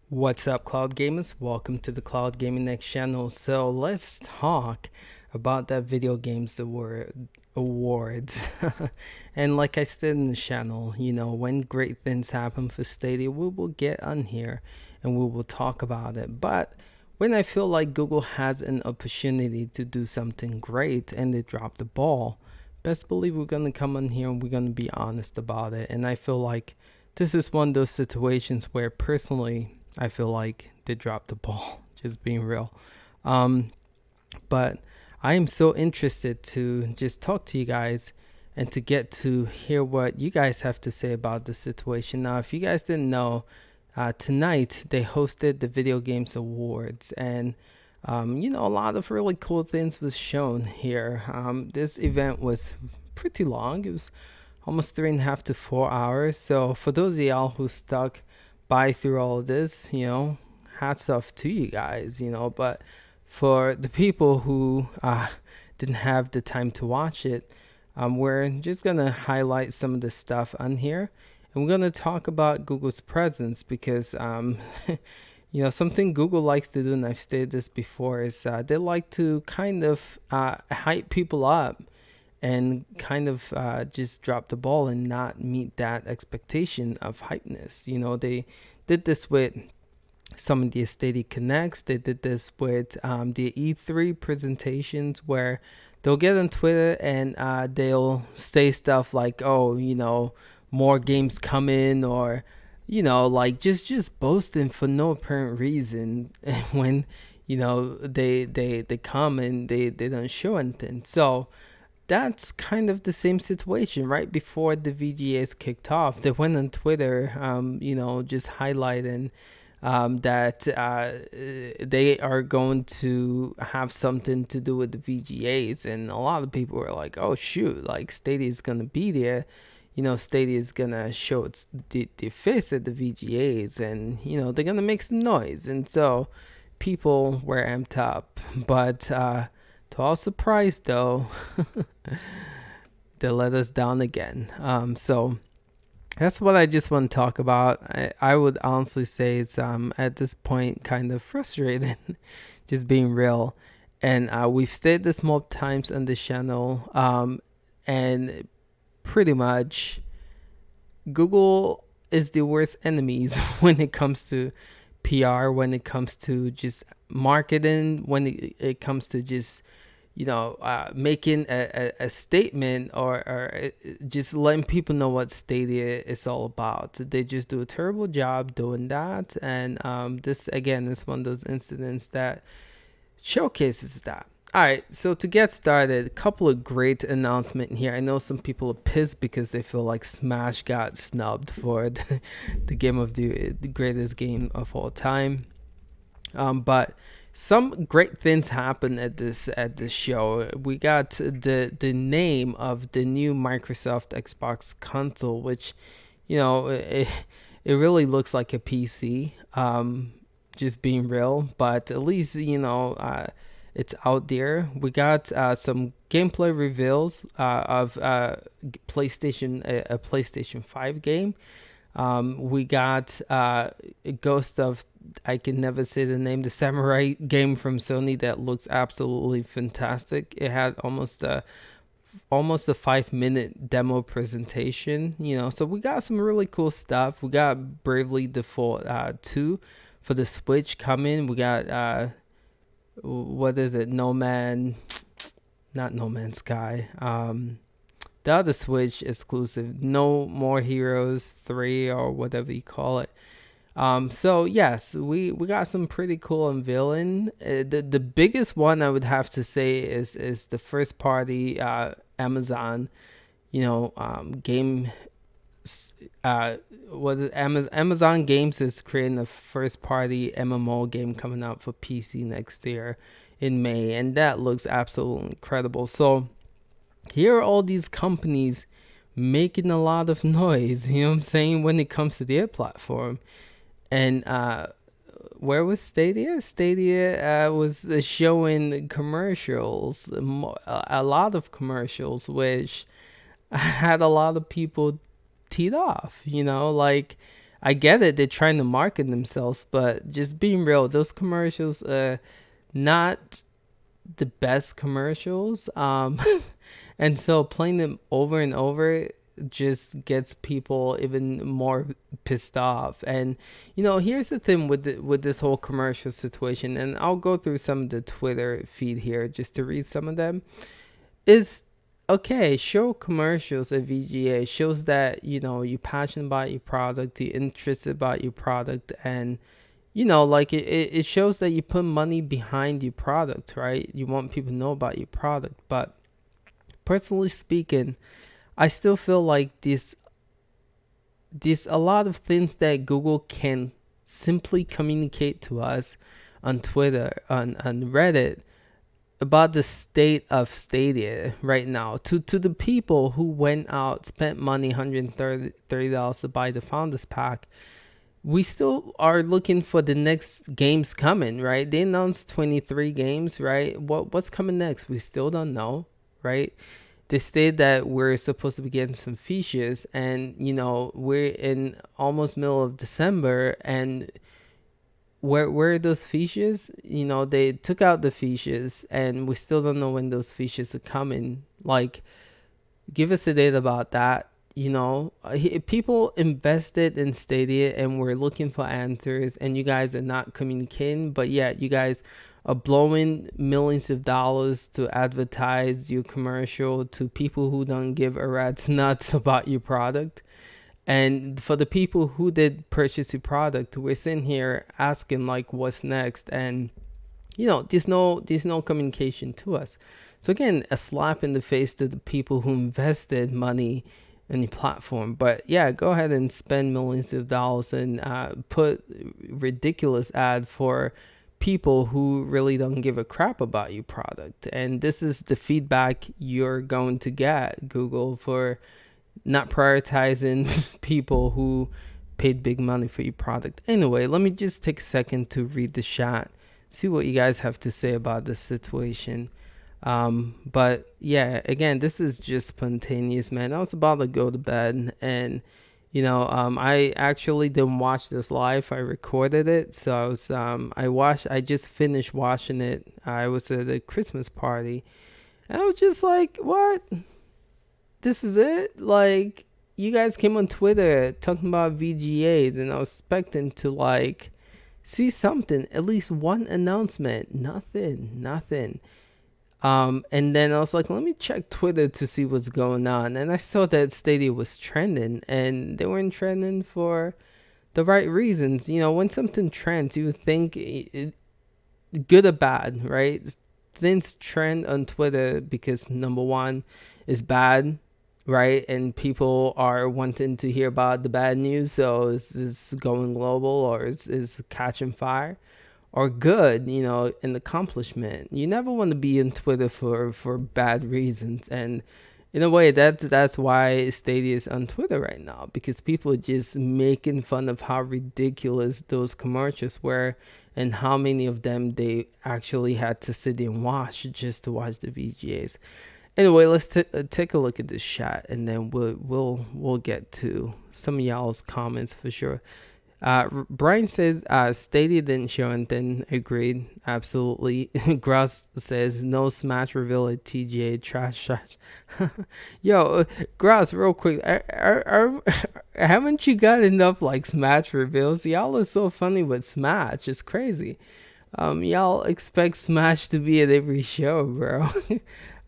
What's up, Cloud Gamers? Welcome to the Cloud Gaming Next channel. So let's talk about that video games awards. And like I said in the channel, when great things happen for Stadia, we will get on here and we will talk about it. But when I feel like Google has an opportunity to do something great and they drop the ball, best believe we're gonna come on here and we're gonna be honest about it. And I feel like this is one of those situations where personally I feel like they dropped the ball, just being real. Um, but I am so interested to just talk to you guys and to get to hear what you guys have to say about the situation. Now, if you guys didn't know, tonight they hosted the Video Games Awards, and a lot of really cool things was shown here. This event was pretty long. It was almost 3.5 to 4 hours. So for those of y'all who stuck by through all of this, hats off to you guys, but for the people who didn't have the time to watch it, we're just going to highlight some of the stuff on here. And we're going to talk about Google's presence because, something Google likes to do, and I've stated this before, is they like to kind of hype people up and kind of just drop the ball and not meet that expectation of hypeness. They did this with some of the Stadia Connects. They did this with the E3 presentations where they'll get on Twitter and they'll say stuff like, oh, more games coming, or, like just boasting for no apparent reason when, they come and they don't show anything. So that's kind of the same situation. Right before the VGAs kicked off, they went on Twitter, just highlighting that they are going to have something to do with the VGAs, and a lot of people were like, "Oh shoot! Like Stadia is gonna be there, Stadia is gonna show its the face at the VGAs, and they're gonna make some noise." And so people were amped up, but to our surprise, though, they let us down again. So that's what I just want to talk about. I would honestly say it's at this point kind of frustrating, just being real. And we've stated this multiple times on the channel, and pretty much Google is the worst enemies when it comes to PR, when it comes to just marketing, when it comes to just making a statement, or just letting people know what Stadia is all about. They just do a terrible job doing that. And this, again, is one of those incidents that showcases that. All right, so to get started, a couple of great announcements here. I know some people are pissed because they feel like Smash got snubbed for the game of the greatest game of all time. But some great things happened at this show. We got the name of the new Microsoft Xbox console, which it really looks like a PC. Just being real, but at least it's out there. We got some gameplay reveals of PlayStation, a PlayStation 5 game. We got Ghost of, I can never say the name, the samurai game from Sony that looks absolutely fantastic. It had almost a 5-minute demo presentation, so we got some really cool stuff. We got Bravely Default 2 for the Switch coming. We got what is it, not No Man's Sky, the other Switch exclusive, No More Heroes 3, or whatever you call it. So yes, we got some pretty cool unveiling. The biggest one I would have to say is the first party Amazon, game. What is Amazon Games is creating a first party MMO game coming out for PC next year in May, and that looks absolutely incredible. So here are all these companies making a lot of noise, you know what I'm saying, when it comes to their platform. And where was Stadia? Stadia was showing commercials, a lot of commercials, which had a lot of people teed off, like I get it, they're trying to market themselves, but just being real, those commercials not the best commercials. And so playing them over and over just gets people even more pissed off. And here's the thing with this whole commercial situation, and I'll go through some of the Twitter feed here just to read some of them. Is okay, show commercials at VGA shows that you're passionate about your product, you're interested about your product, and like it shows that you put money behind your product, right? You want people to know about your product. But personally speaking, I still feel like there's a lot of things that Google can simply communicate to us on Twitter, on Reddit, about the state of Stadia right now to the people who went out, spent money, $130 to buy the Founders Pack. We still are looking for the next games coming, right? They announced 23 games, right? What's coming next? We still don't know, right? They stated that we're supposed to be getting some features, and we're in almost middle of December, and where are those features? They took out the features, and we still don't know when those features are coming. Like, give us a date about that. People invested in Stadia and we're looking for answers, and you guys are not communicating, but yet you guys are blowing millions of dollars to advertise your commercial to people who don't give a rat's nuts about your product. And for the people who did purchase your product, we're sitting here asking like, what's next? And there's no communication to us. So again, a slap in the face to the people who invested money in the platform. But yeah, go ahead and spend millions of dollars and put ridiculous ad for people who really don't give a crap about your product. And this is the feedback you're going to get, Google, for not prioritizing people who paid big money for your product. Anyway, let me just take a second to read the chat, see what you guys have to say about this situation. But yeah, again, this is just spontaneous, man. I was about to go to bed, and I actually didn't watch this live. I recorded it, so I just finished watching it. I was at a Christmas party, and I was just like, what? This is it? Like, you guys came on Twitter talking about VGAs, and I was expecting to like see something, at least one announcement. Nothing. And then I was like, let me check Twitter to see what's going on. And I saw that Stadia was trending, and they weren't trending for the right reasons. When something trends, you think good or bad, right? Things trend on Twitter because number one is bad, right? And people are wanting to hear about the bad news. So is going global, or is catching fire? Or good, an accomplishment. You never want to be in Twitter for bad reasons. And in a way, that's why Stadia is on Twitter right now, because people are just making fun of how ridiculous those commercials were and how many of them they actually had to sit and watch just to watch the VGAs. Anyway, let's take a look at this chat, and then we'll get to some of y'all's comments for sure. Brian says Stadia didn't show anything. Agreed, absolutely. Gross says no Smash reveal at TGA. Trash. Yo, Gross, real quick, haven't you got enough like Smash reveals? Y'all are so funny with Smash. It's crazy. Y'all expect Smash to be at every show, bro.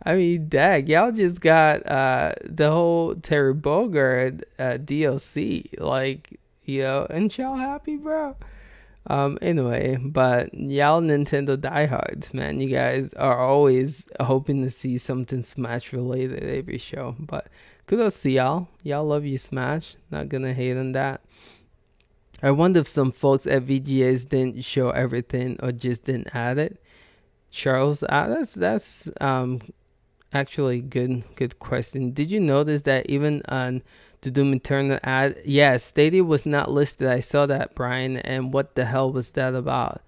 I mean, dag, y'all just got the whole Terry Bogard DLC, like. Ain't y'all happy, bro? Anyway, but y'all Nintendo diehards, man, you guys are always hoping to see something Smash related at every show. But kudos to y'all. Y'all love you, Smash. Not gonna hate on that. I wonder if some folks at VGAs didn't show everything or just didn't add it. Charles, that's actually good question. Did you notice that even on the Doom Eternal ad, Stadia was not listed? I saw that, Brian, and what the hell was that about?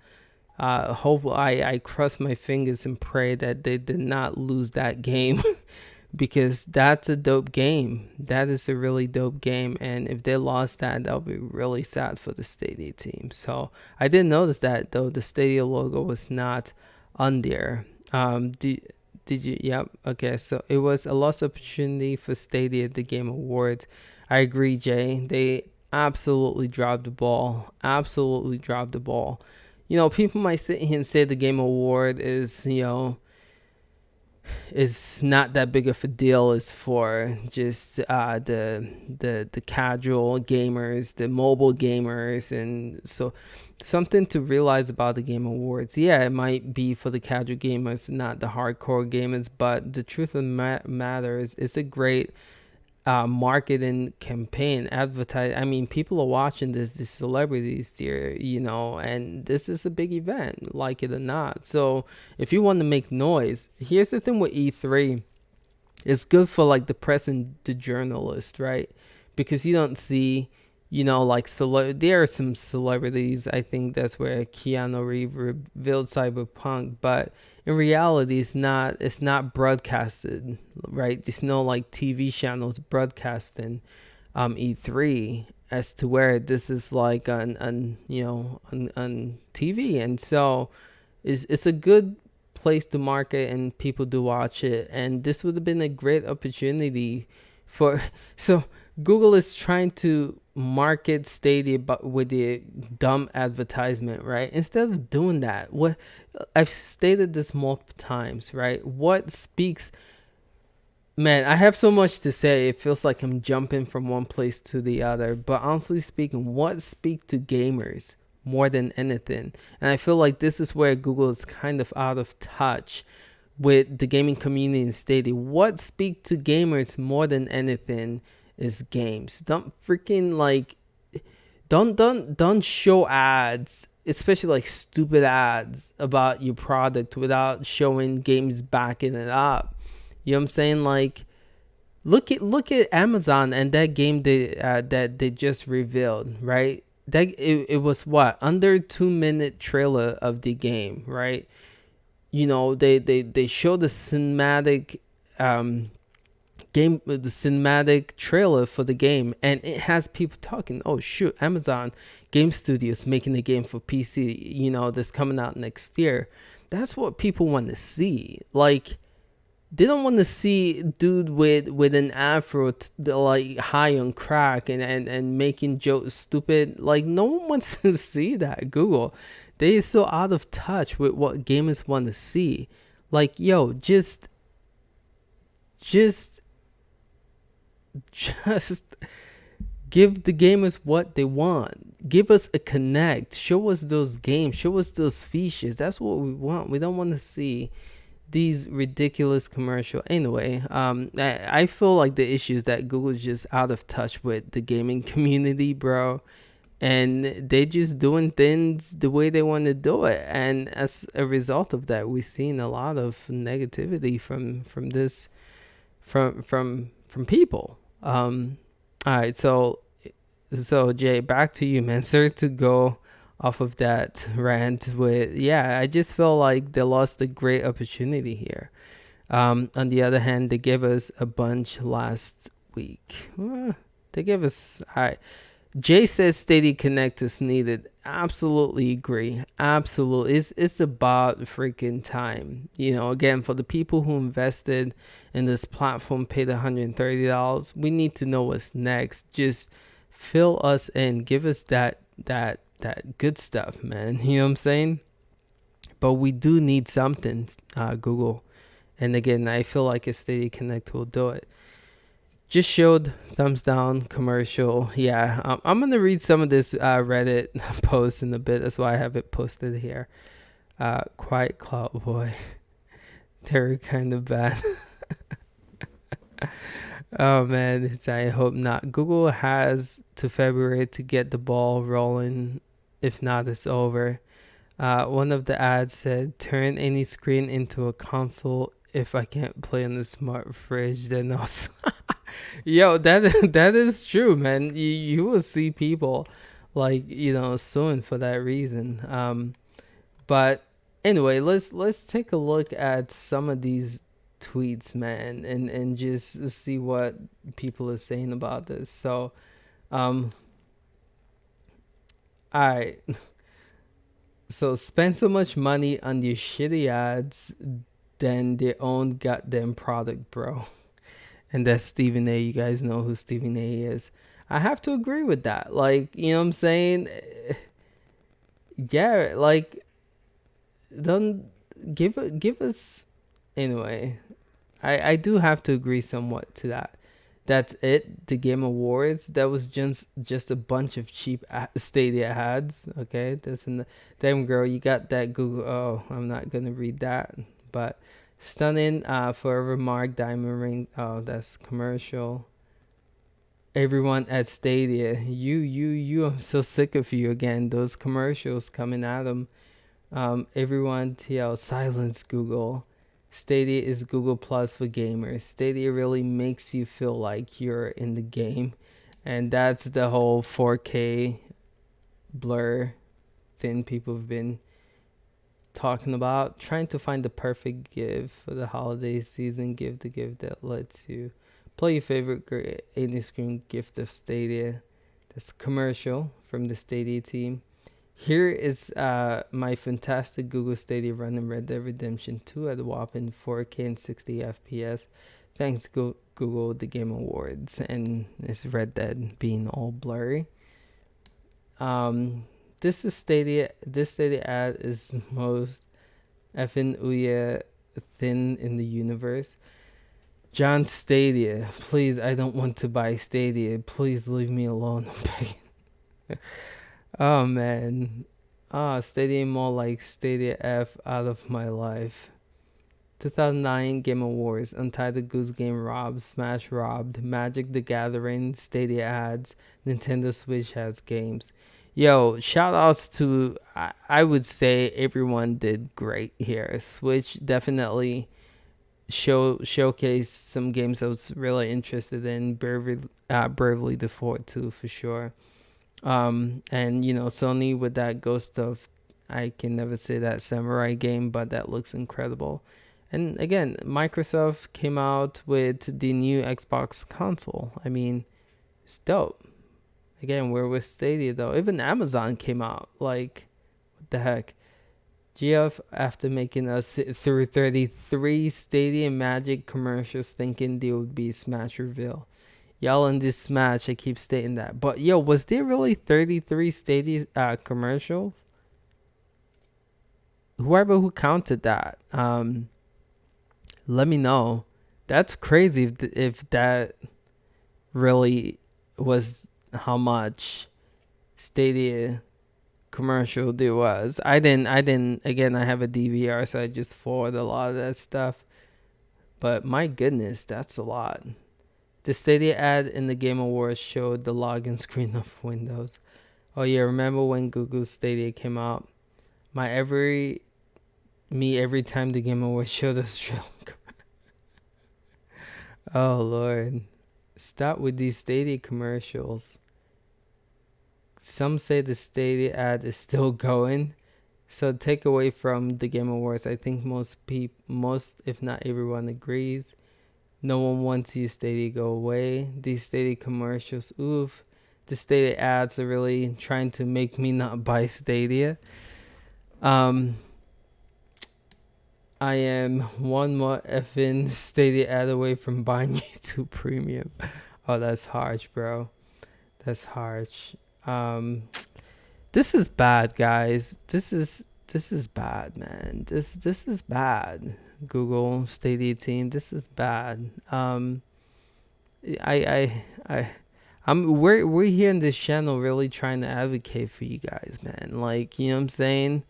Hope I cross my fingers and pray that they did not lose that game because that's a dope game. That is a really dope game, and if they lost that, that would be really sad for the Stadia team. So I didn't notice that though. The Stadia logo was not on there. Did you? Yep. Okay. So it was a lost opportunity for Stadia at the Game Awards. I agree, Jay. They absolutely dropped the ball. Absolutely dropped the ball. People might sit here and say the Game Award is not that big of a deal. Is for just the casual gamers, the mobile gamers, and so something to realize about the Game Awards. Yeah, it might be for the casual gamers, not the hardcore gamers, but the truth of the matter is, it's a great marketing campaign, advertise. I mean, people are watching this, the celebrities there, and this is a big event, like it or not. So if you want to make noise, here's the thing with E3. It's good for like the press and the journalist, right? Because you don't see, like there are some celebrities. I think that's where Keanu Reeves revealed Cyberpunk, but in reality, it's not broadcasted, right? There's no like TV channels broadcasting E3 as to where this is like on TV, and so it's a good place to market and people do watch it, and this would have been a great opportunity for so Google is trying to market Stadia but with the dumb advertisement, right? Instead of doing that, what I've stated this multiple times, right? What speaks, man, I have so much to say. It feels like I'm jumping from one place to the other. But honestly speaking, what speaks to gamers more than anything? And I feel like this is where Google is kind of out of touch with the gaming community in Stadia. What speaks to gamers more than anything is games. Don't freaking like don't show ads, especially like stupid ads about your product without showing games backing it up. You know what I'm saying? Like, look at Amazon and that game that they just revealed, right? That it was what, under 2 minute trailer of the game, right? They show the cinematic the cinematic trailer for the game, and it has people talking, oh shoot, Amazon Game Studios making a game for PC, that's coming out next year. That's what people want to see. Like, they don't want to see dude with an afro like high on crack and making jokes stupid. Like, no one wants to see that. Google, they are so out of touch with what gamers want to see. Like, yo, just just give the gamers what they want. Give us a connect. Show us those games. Show us those features. That's what we want. We don't want to see these ridiculous commercial. Anyway, I feel like the issue is that Google's just out of touch with the gaming community, bro. And they just doing things the way they want to do it. And as a result of that, we've seen a lot of negativity from this from people. All right, so Jay, back to you, man. Sorry to go off of that rant with, yeah, I just feel like they lost a great opportunity here. On the other hand, they gave us a bunch last week. They gave us, all right. Jay says Stadia Connect is needed. Absolutely agree. Absolutely. It's about freaking time. Again, for the people who invested in this platform, paid $130, we need to know what's next. Just fill us in. Give us that good stuff, man. You know what I'm saying? But we do need something, Google. And again, I feel like a Stadia Connect will do it. Just showed thumbs down commercial. Yeah, I'm gonna read some of this Reddit post in a bit. That's why I have it posted here. Quiet Cloud Boy. They're kind of bad. Oh man, I hope not. Google has to February to get the ball rolling. If not, it's over. One of the ads said, "Turn any screen into a console. If I can't play on the smart fridge, then I'll." Yo, that is true, man. You will see people like suing for that reason. But anyway, let's take a look at some of these tweets, man, and just see what people are saying about this. So, all right. So spend so much money on your shitty ads than their own goddamn product, bro. And that's Stephen A. You guys know who Stephen A. is. I have to agree with that. Like, you know what I'm saying? Yeah, like, don't give us anyway. I do have to agree somewhat to that. That's it. The Game Awards. That was just a bunch of cheap Stadia ads. Okay, that's in the damn girl. You got that Google. Oh, I'm not gonna read that. But stunning. Forever Mark Diamond Ring. Oh, that's commercial. Everyone at Stadia. You. I'm so sick of you again. Those commercials coming at them. Everyone TL silence Google. Stadia is Google Plus for gamers. Stadia really makes you feel like you're in the game, and that's the whole 4K blur thing people have been talking about. Trying to find the perfect gift for the holiday season. Give the gift that lets you play your favorite 80 screen gift of Stadia. That's commercial from the Stadia team. Here is my fantastic Google Stadia running Red Dead Redemption 2 at a whopping 4K and 60 FPS. Thanks Google the Game Awards, and it's Red Dead being all blurry. This is Stadia. This Stadia ad is most effing Ouya thin in the universe. John Stadia, please, I don't want to buy Stadia. Please leave me alone. I'm begging. Oh man. Stadia more like Stadia F out of my life. 2009 Game Awards, Untitled Goose Game robbed, Smash robbed, Magic the Gathering, Stadia ads, Nintendo Switch has games. Yo, shout outs to, I would say everyone did great here. Switch definitely showcased some games I was really interested in. Bravely Default 2 for sure. And you know, Sony with that Ghost of, I can never say that samurai game, but that looks incredible. And again, Microsoft came out with the new Xbox console. I mean, it's dope. Again, we're with Stadia though. Even Amazon came out. Like, what the heck? GF, after making us sit through 33 Stadia Magic commercials thinking there would be a Smash reveal. Y'all in this match, I keep stating that. But yo, was there really 33 Stadia commercials? Whoever who counted that, let me know. That's crazy if that really was how much Stadia commercial there was. I didn't again, I have a DVR, so I just forward a lot of that stuff. But my goodness, that's a lot. The Stadia ad in the Game Awards showed the login screen of Windows. Oh yeah, remember when Google Stadia came out? Every time the Game Awards showed us. Oh Lord, stop with these Stadia commercials. Some say the Stadia ad is still going. So take away from the Game Awards, I think most if not everyone agrees. No one wants you Stadia go away. These Stadia commercials, oof. The Stadia ads are really trying to make me not buy Stadia. I am one more effing Stadia ad away from buying YouTube Premium. Oh, that's harsh, bro. That's harsh. This is bad, guys. This is bad, man. This is bad. Google Stadia team, this is bad. We're here in this channel really trying to advocate for you guys, man. Like, you know what I'm saying?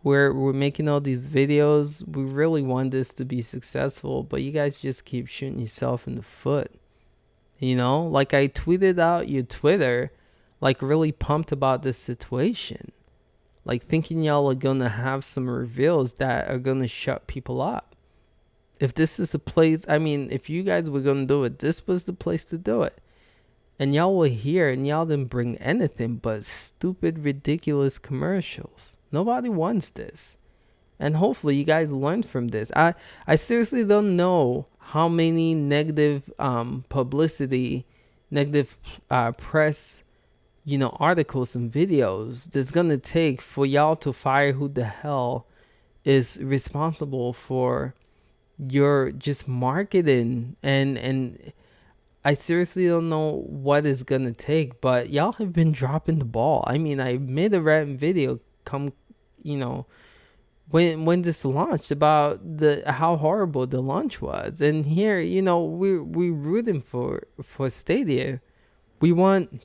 We're making all these videos. We really want this to be successful, but you guys just keep shooting yourself in the foot. You know, like I tweeted out your Twitter, like really pumped about this situation. Like thinking y'all are gonna have some reveals that are gonna shut people up. If this is the place, I mean, if you guys were gonna do it, this was the place to do it. And y'all were here and y'all didn't bring anything but stupid, ridiculous commercials. Nobody wants this. And hopefully you guys learned from this. I seriously don't know how many negative publicity, negative press, articles and videos that's gonna take for y'all to fire who the hell is responsible for your just marketing. And I seriously don't know what it's gonna take, but y'all have been dropping the ball. I mean, I made a random video come, you know, when this launched about the how horrible the launch was, and here, we rooting for Stadia. We want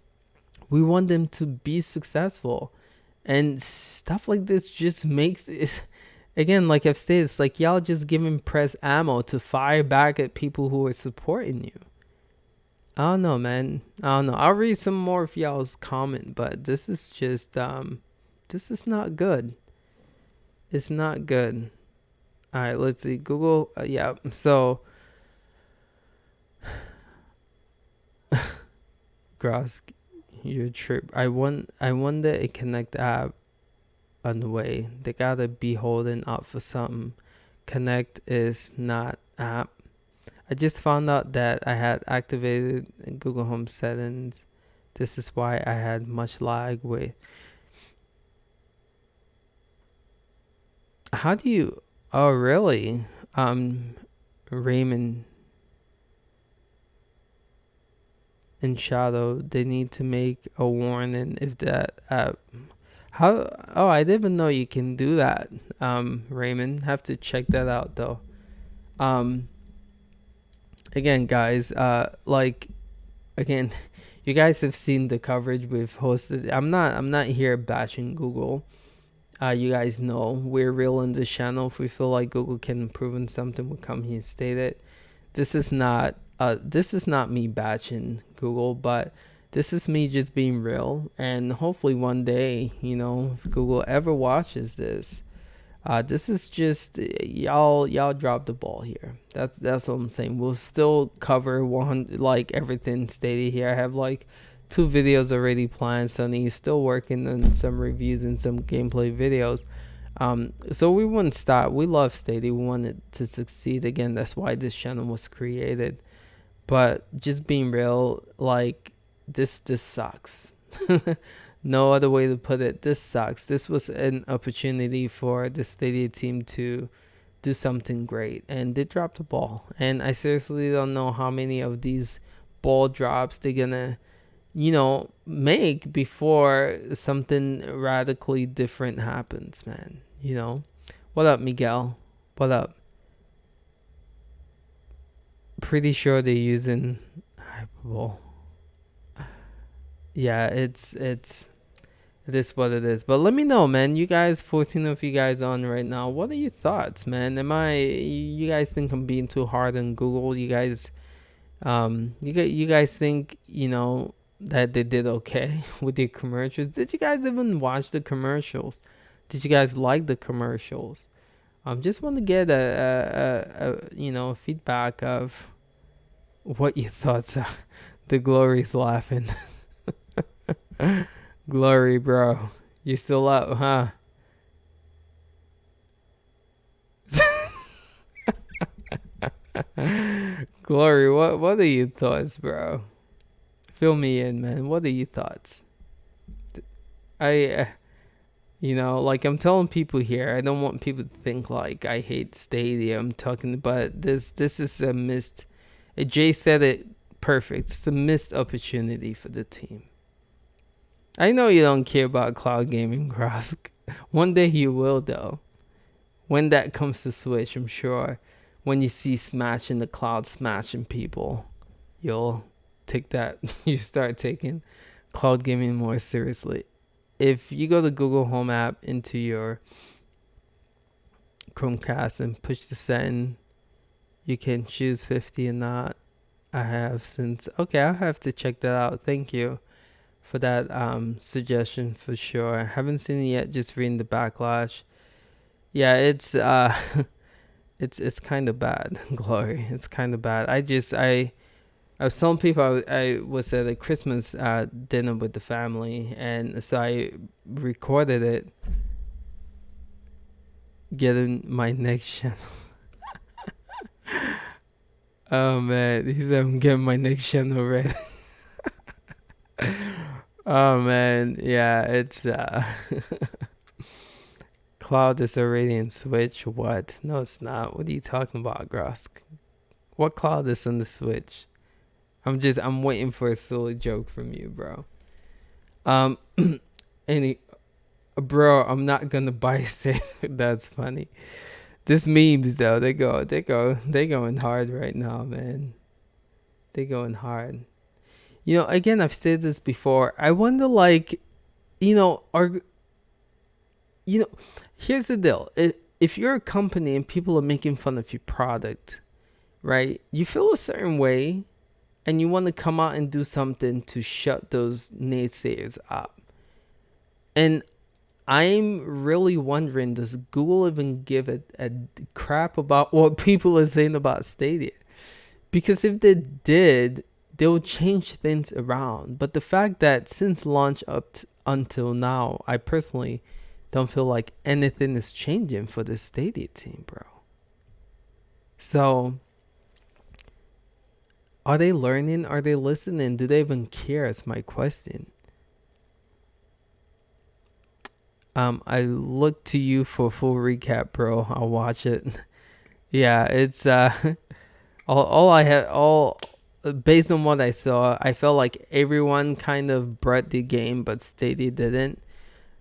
them to be successful, and stuff like this just makes it. Again, like I've stated, it's like y'all just giving press ammo to fire back at people who are supporting you. I don't know, man. I don't know. I'll read some more of y'all's comment, but this is just this is not good. It's not good. All right, let's see. Google, yeah. So, Gross, your trip. I wonder a Connect app on the way. They gotta be holding up for something. Connect is not app. I just found out that I had activated Google Home settings. This is why I had much lag with. How do you? Oh, really? Raymond and Shadow. They need to make a warning if that app. How? Oh, I didn't even know you can do that. Raymond, have to check that out though. Um, again, guys. Like again, you guys have seen the coverage we've hosted. I'm not here bashing Google. You guys know we're real in this channel. If we feel like Google can improve on something, we'll come here and state it. This is not me bashing Google, but this is me just being real. And hopefully one day, if Google ever watches this, this is just y'all drop the ball here. That's what I'm saying. We'll still cover 100 like everything stated here. I have like 2 videos already planned. Sunny is still working on some reviews and some gameplay videos. So we wouldn't stop. We love Stadia. We want it to succeed. Again, that's why this channel was created. But just being real, like this sucks. No other way to put it. This sucks. This was an opportunity for the Stadia team to do something great, and they dropped the ball. And I seriously don't know how many of these ball drops they're gonna make before something radically different happens, man. What up, Miguel? What up? Pretty sure they're using hyperbole. Yeah, it is what it is. But let me know, man. You guys, 14 of you guys on right now. What are your thoughts, man? You guys think I'm being too hard on Google? You guys you guys think that they did okay with the commercials? Did you guys even watch the commercials? Did you guys like the commercials? Just want to get a feedback of what your thoughts are. The Glory's laughing. Glory, bro, you still up, huh? Glory, what are your thoughts, bro? Fill me in, man. What are your thoughts? I like I'm telling people here, I don't want people to think like I hate Stadia. I'm talking about this is a missed. Jay said it perfect. It's a missed opportunity for the team. I know you don't care about cloud gaming, Cross. One day you will, though. When that comes to Switch, I'm sure. When you see Smash in the cloud smashing people, you'll take that. You start taking cloud gaming more seriously. If you go to Google Home app into your Chromecast and push the setting, you can choose 50 and not. I have since. Okay, I'll have to check that out. Thank you for that suggestion for sure. I haven't seen it yet, just reading the backlash. Yeah, it's it's kind of bad. Glory, it's kind of bad. I was telling people I was at a Christmas dinner with the family, and so I recorded it. getting my next channel. Oh man, he said I'm getting my next channel ready. Oh man, yeah, it's Cloud is already in Switch. What? No, it's not. What are you talking about, Grosk? What Cloud is on the Switch? I'm waiting for a silly joke from you, bro. Um, any, bro, I'm not gonna buy it. That's funny. This memes though, they going hard right now, man. They going hard. Again, I've said this before. I wonder, like, are you know, here's the deal. If you're a company and people are making fun of your product, right? You feel a certain way, and you want to come out and do something to shut those naysayers up. And I'm really wondering, does Google even give a crap about what people are saying about Stadia? Because if they did, they'll change things around. But the fact that since launch until now, I personally don't feel like anything is changing for the Stadia team, bro. So, are they learning? Are they listening? Do they even care? Is my question. I look to you for a full recap, bro. I'll watch it. Yeah, it's all I had all based on what I saw. I felt like everyone kind of brought the game, but Stadia didn't.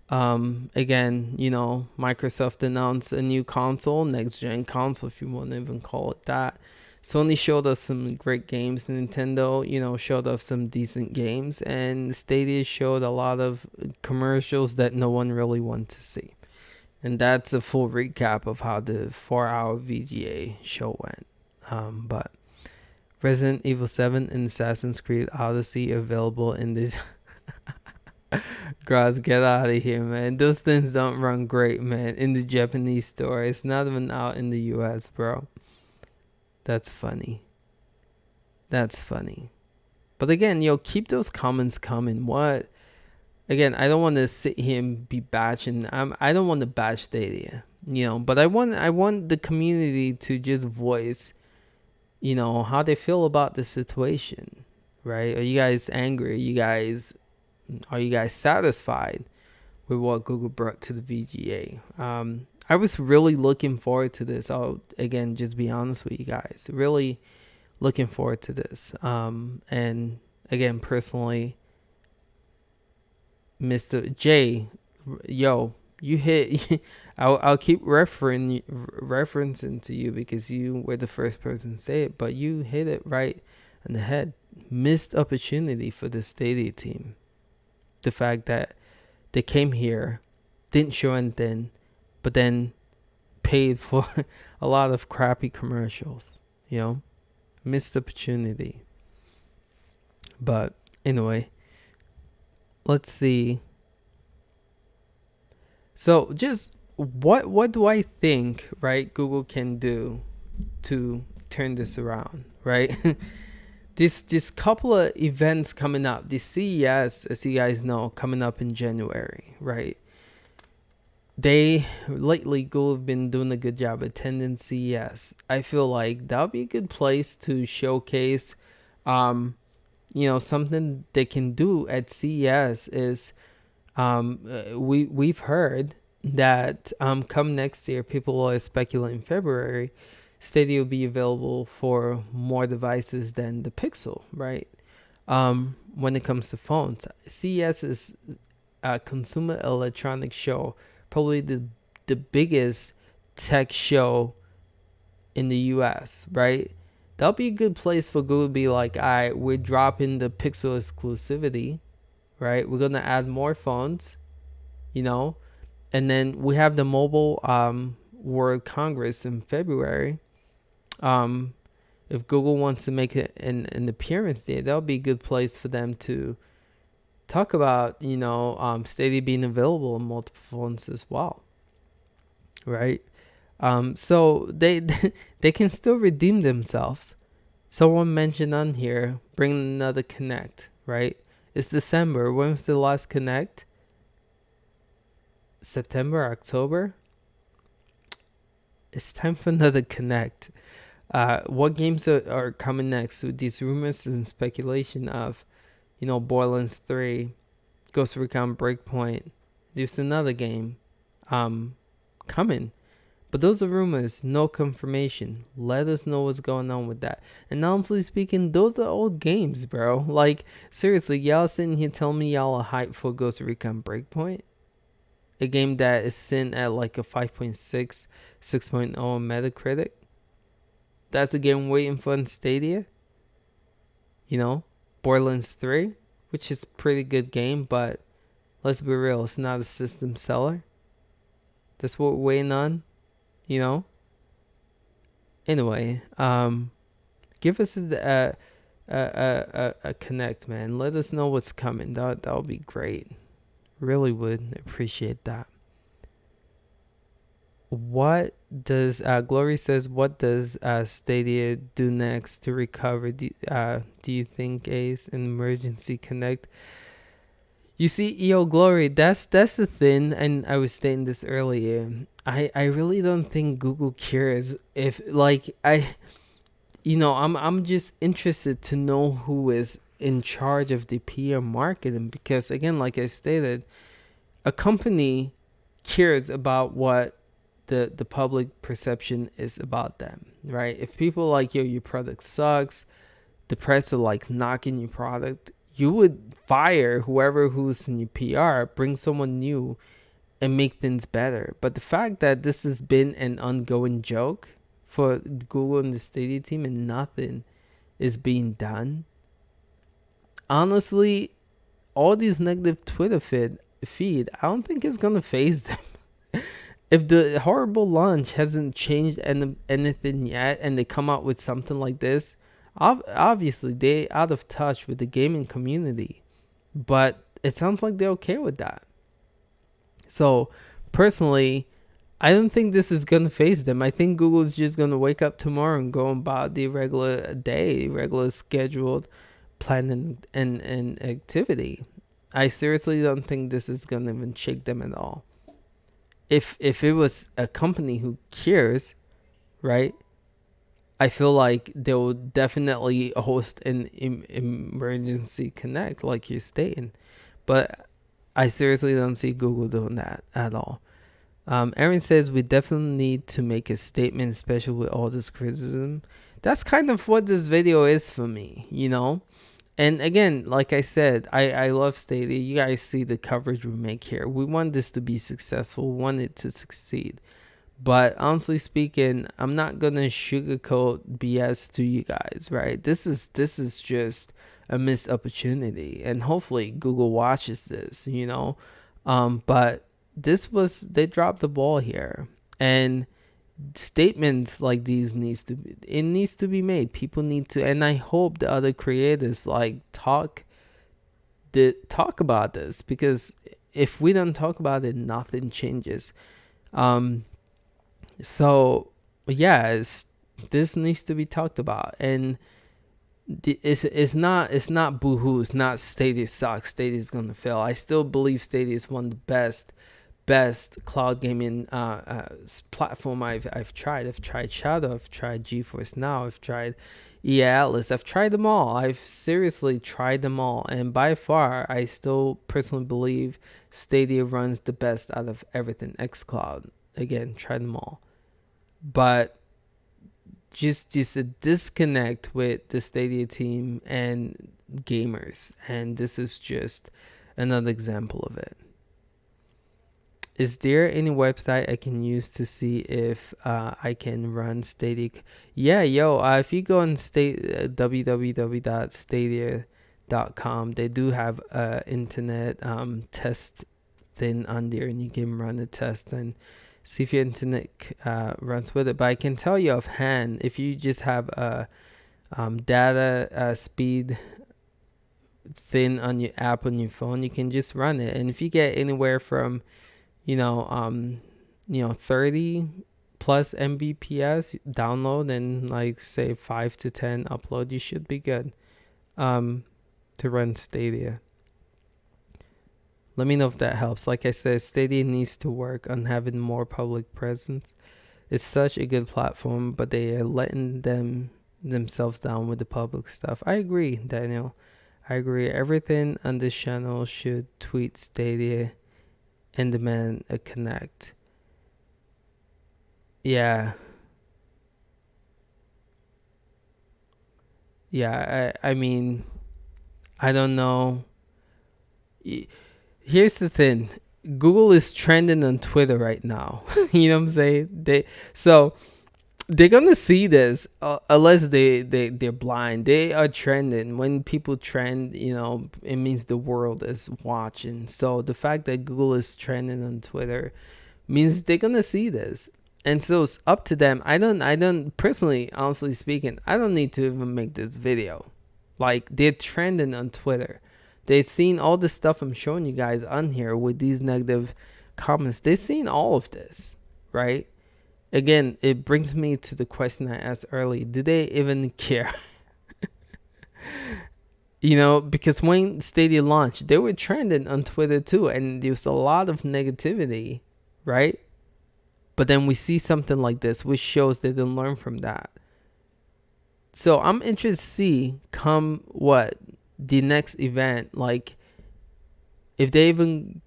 Again, Microsoft announced a new console, next gen console, if you want to even call it that. Sony showed us some great games. Nintendo, showed us some decent games, and Stadia showed a lot of commercials that no one really wanted to see. And that's a full recap of how the 4-hour VGA show went. But Resident Evil 7 and Assassin's Creed Odyssey available in this. Guys, get out of here, man. Those things don't run great, man, in the Japanese store. It's not even out in the US, bro. That's funny. That's funny. But again, keep those comments coming. What? Again, I don't want to sit here and be bashing. I don't want to bash Stadia, but I want the community to just voice, how they feel about the situation, right? Are you guys angry? Are you guys satisfied with what Google brought to the VGA? I was really looking forward to this. I'll again just be honest with you guys. Really looking forward to this. And again, personally, Mr. J, yo, you hit. I'll keep referencing to you because you were the first person to say it, but you hit it right on the head. Missed opportunity for the Stadia team. The fact that they came here, didn't show anything, but then paid for a lot of crappy commercials. Missed opportunity. But anyway, let's see. So just what do I think, right, Google can do to turn this around, right? This couple of events coming up, the CES, as you guys know, coming up in January, right? Lately, Google have been doing a good job attending CES. I feel like that would be a good place to showcase, something they can do at CES is, we've heard that come next year, people are speculating February, Stadia will be available for more devices than the Pixel, right? When it comes to phones, CES is a consumer electronics show, probably the biggest tech show in the US, right? That'll be a good place for Google to be like, all right, we're dropping the Pixel exclusivity, right? We're gonna add more phones, and then we have the Mobile World Congress in February. If Google wants to make it an appearance there, that'll be a good place for them to talk about, Stadia being available on multiple phones as well, right? So they they can still redeem themselves. Someone mentioned on here, bring another Connect, right? It's December. When was the last Connect? September, October? It's time for another Connect. What games are coming next with these rumors and speculation of, Borderlands 3, Ghost Recon Breakpoint. There's another game coming. But those are rumors, no confirmation. Let us know what's going on with that. And honestly speaking, those are old games, bro. Like, seriously, y'all sitting here telling me y'all are hyped for Ghost Recon Breakpoint? A game that is sitting at like a 5.6, 6.0 on Metacritic? That's a game waiting for in Stadia? Borderlands 3, which is a pretty good game, but let's be real, it's not a system seller. That's what we're waiting on, you know? Anyway, give us a connect, man. Let us know what's coming. That would be great. Really would appreciate that. What does Glory says? What does Stadia do next to recover? Do you think Ace an emergency connect? You see, Glory, that's the thing, and I was stating this earlier. I really don't think Google cares if I'm just interested to know who is in charge of the PR marketing, because again, like I stated, a company cares about what the public perception is about them, right? If people are like, yo, your product sucks, the press are like knocking your product, you would fire who's in your PR, bring someone new, and make things better. But the fact that this has been an ongoing joke for Google and the Stadia team and nothing is being done, honestly, all these negative Twitter feed, I don't think it's gonna phase them. If the horrible launch hasn't changed anything yet, and they come out with something like this, obviously they out of touch with the gaming community. But it sounds like they're okay with that. So personally, I don't think this is gonna phase them. I think Google's just gonna wake up tomorrow and go about the regular scheduled planning and activity. I seriously don't think this is gonna even shake them at all. If it was a company who cares, right? I feel like they will definitely host an emergency connect, like you're stating. But I seriously don't see Google doing that at all. Aaron says we definitely need to make a statement, especially with all this criticism. That's kind of what this video is for me, And again, like I said, I love Stadia. You guys see the coverage we make here. We want this to be successful. We want it to succeed. But honestly speaking, I'm not gonna sugarcoat BS to you guys, right? This is just a missed opportunity, and hopefully Google watches this, But they dropped the ball here, and statements like these needs to be made. People need to, and I hope the other creators talk about this, because if we don't talk about it, nothing changes. So yeah, this needs to be talked about, and it's not boohoo. It's not Stadia sucks. Stadia is gonna fail. I still believe Stadia is one of the best cloud gaming platform I've tried. I've tried Shadow. I've tried GeForce Now. I've tried EA Atlas. I've tried them all. I've seriously tried them all, and by far, I still personally believe Stadia runs the best out of everything. xCloud, again, tried them all. But just a disconnect with the Stadia team and gamers, and this is just another example of it. Is there any website I can use to see if I can run Stadia? Yeah, if you go on www.stadia.com, they do have internet test thing on there, and you can run a test and see if your internet runs with it. But I can tell you offhand, if you just have a data speed thing on your app on your phone, you can just run it. And if you get anywhere from 30 plus Mbps download and say 5 to 10 upload, you should be good to run Stadia. Let me know if that helps. Like I said, Stadia needs to work on having more public presence. It's such a good platform, but they are letting themselves down with the public stuff. I agree, Daniel. I agree. Everything on this channel should tweet Stadia and demand a connect. Yeah. Yeah, I mean, I don't know. Here's the thing. Google is trending on Twitter right now. You know what I'm saying? So they're gonna see this unless they're blind. They are trending. When people trend, it means the world is watching. So the fact that Google is trending on Twitter means they're gonna see this. And so it's up to them. I don't personally, honestly speaking, I don't need to even make this video. Like, they're trending on Twitter. They've seen all the stuff I'm showing you guys on here with these negative comments. They've seen all of this, right? Again, it brings me to the question I asked earlier. Do they even care? Because when Stadia launched, they were trending on Twitter too, and there was a lot of negativity, right? But then we see something like this, which shows they didn't learn from that. So I'm interested to see come what the next event, like if they even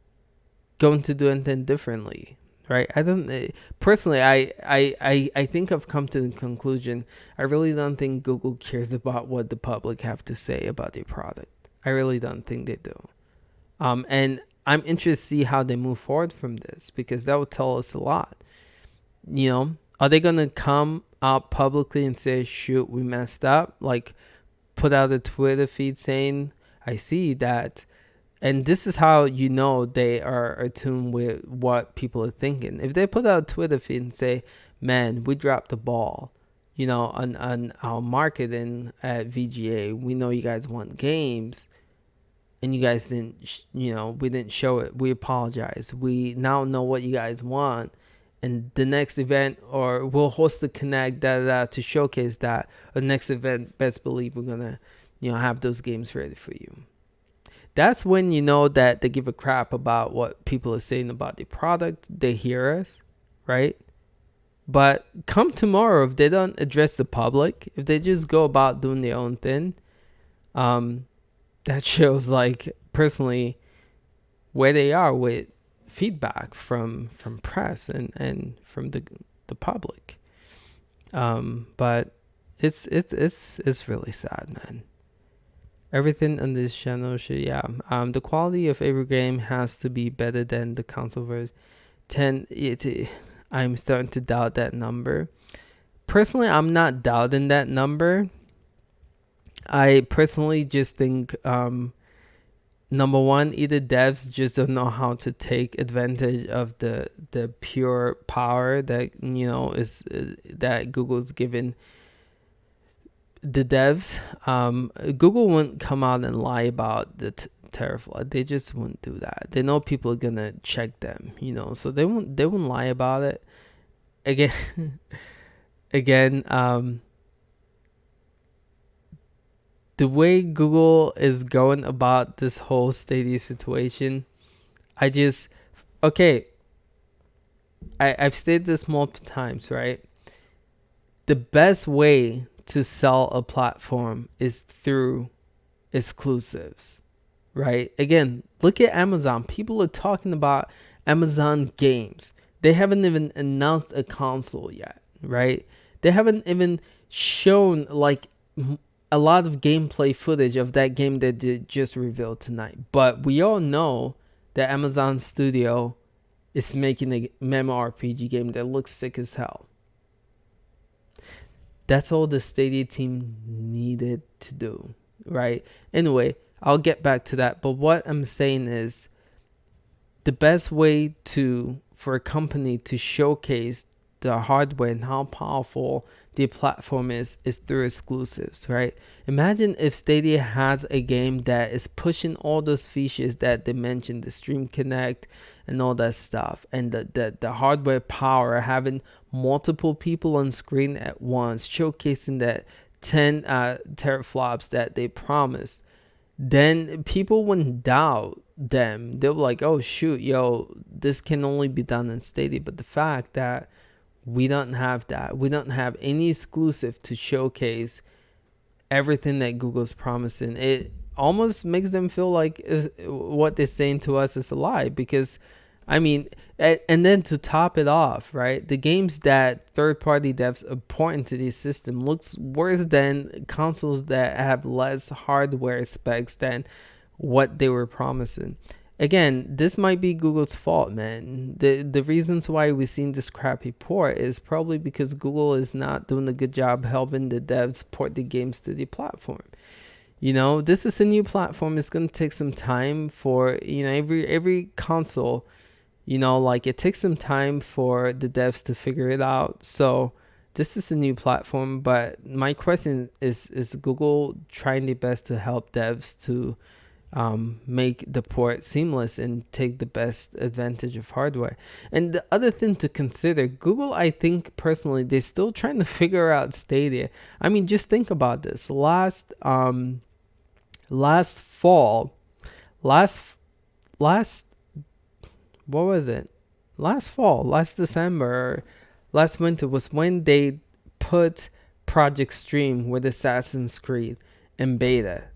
going to do anything differently, right? I don't personally. I think I've come to the conclusion. I really don't think Google cares about what the public have to say about their product. I really don't think they do. And I'm interested to see how they move forward from this, because that will tell us a lot. Are they gonna come out publicly and say, shoot, we messed up, like put out a Twitter feed saying, I see that, and this is how they are attuned with what people are thinking. If they put out a Twitter feed and say, man, we dropped the ball on our marketing at VGA, we know you guys want games and you guys didn't we didn't show it, we apologize, we now know what you guys want, and the next event, or we'll host the connect to showcase that. The next event, best believe we're gonna have those games ready for you. That's when that they give a crap about what people are saying about the product. They hear us, right? But come tomorrow, if they don't address the public, if they just go about doing their own thing, that shows, like, personally where they are with feedback from press and from the public. But it's really sad, man. Everything on this channel should, the quality of every game has to be better than the console version. I'm starting to doubt that number. Personally, I'm not doubting that number. I personally just think, number one, either devs just don't know how to take advantage of the pure power that is that Google's given the devs. Google wouldn't come out and lie about the teraflop. They just wouldn't do that. They know people are gonna check them, so they wouldn't lie about it. Again, the way Google is going about this whole Stadia situation, I've stated this multiple times, right? The best way to sell a platform is through exclusives, right? Again, look at Amazon. People are talking about Amazon games. They haven't even announced a console yet, right? They haven't even shown like a lot of gameplay footage of that game that they just revealed tonight. But we all know that Amazon Studio is making a MMORPG game that looks sick as hell. That's all the Stadia team needed to do, right? Anyway, I'll get back to that. But what I'm saying is, the best way for a company to showcase the hardware and how powerful the platform is through exclusives, right? Imagine if Stadia has a game that is pushing all those features that they mentioned, the Stream Connect and all that stuff, and the hardware power, having multiple people on screen at once, showcasing that 10 teraflops that they promised. Then people wouldn't doubt them. They'll be like, oh shoot, this can only be done in Stadia. But the fact that we don't have that. We don't have any exclusive to showcase everything that Google's promising. It almost makes them feel like what they're saying to us is a lie, because I mean, and then to top it off, right, the games that third-party devs import into the system looks worse than consoles that have less hardware specs than what they were promising. Again, this might be Google's fault, man. The reasons why we've seen this crappy port is probably because Google is not doing a good job helping the devs port the games to the platform. You know, this is a new platform. It's going to take some time for, you know, every console, you know, like it takes some time for the devs to figure it out. So this is a new platform, but my question is Google trying their best to help devs to make the port seamless and take the best advantage of hardware? And the other thing to consider, Google, I think personally, they're still trying to figure out Stadia. I mean, just think about this. Last fall, last what was it? Last fall, last December, last winter was when they put Project Stream with Assassin's Creed in beta.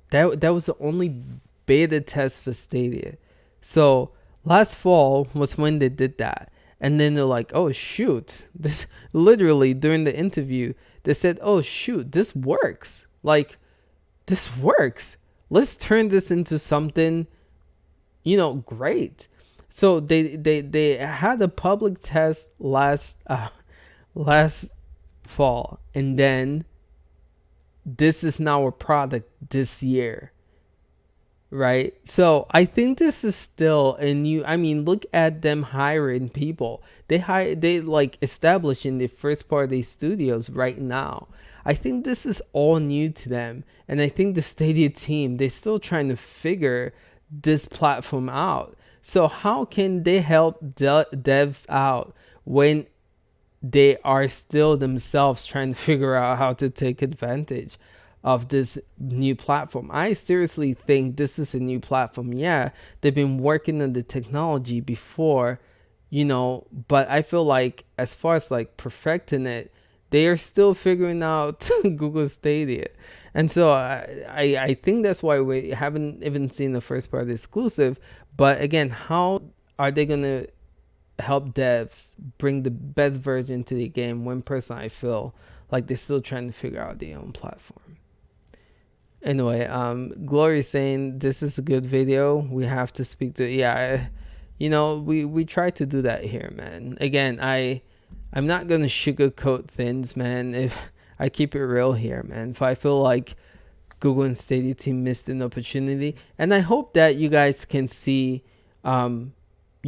That was the only beta test for Stadia. So last fall was when they did that. And then they're like, oh shoot, this literally during the interview, they said, oh shoot, this works. Like, this works. Let's turn this into something, you know, great. So they had a public test last fall, and then this is now a product this year, right? So I think this is still a new. I mean, look at them hiring people. They like establishing the first party studios right now. I think this is all new to them, and I think the Stadia team, they're still trying to figure this platform out. So how can they help devs out when they are still themselves trying to figure out how to take advantage of this new platform? I seriously think this is a new platform. Yeah, they've been working on the technology before, you know, but I feel like as far as like perfecting it, they are still figuring out Google Stadia. And so I think that's why we haven't even seen the first party exclusive. But again, how are they going to help devs bring the best version to the game when personally I feel like they're still trying to figure out their own platform? Anyway, Glory saying this is a good video. We have to speak to, yeah, you know, we try to do that here, man. Again, I'm not gonna sugarcoat things, man. If I keep it real here, man. If I feel like Google and Stadia team missed an opportunity, and I hope that you guys can see, you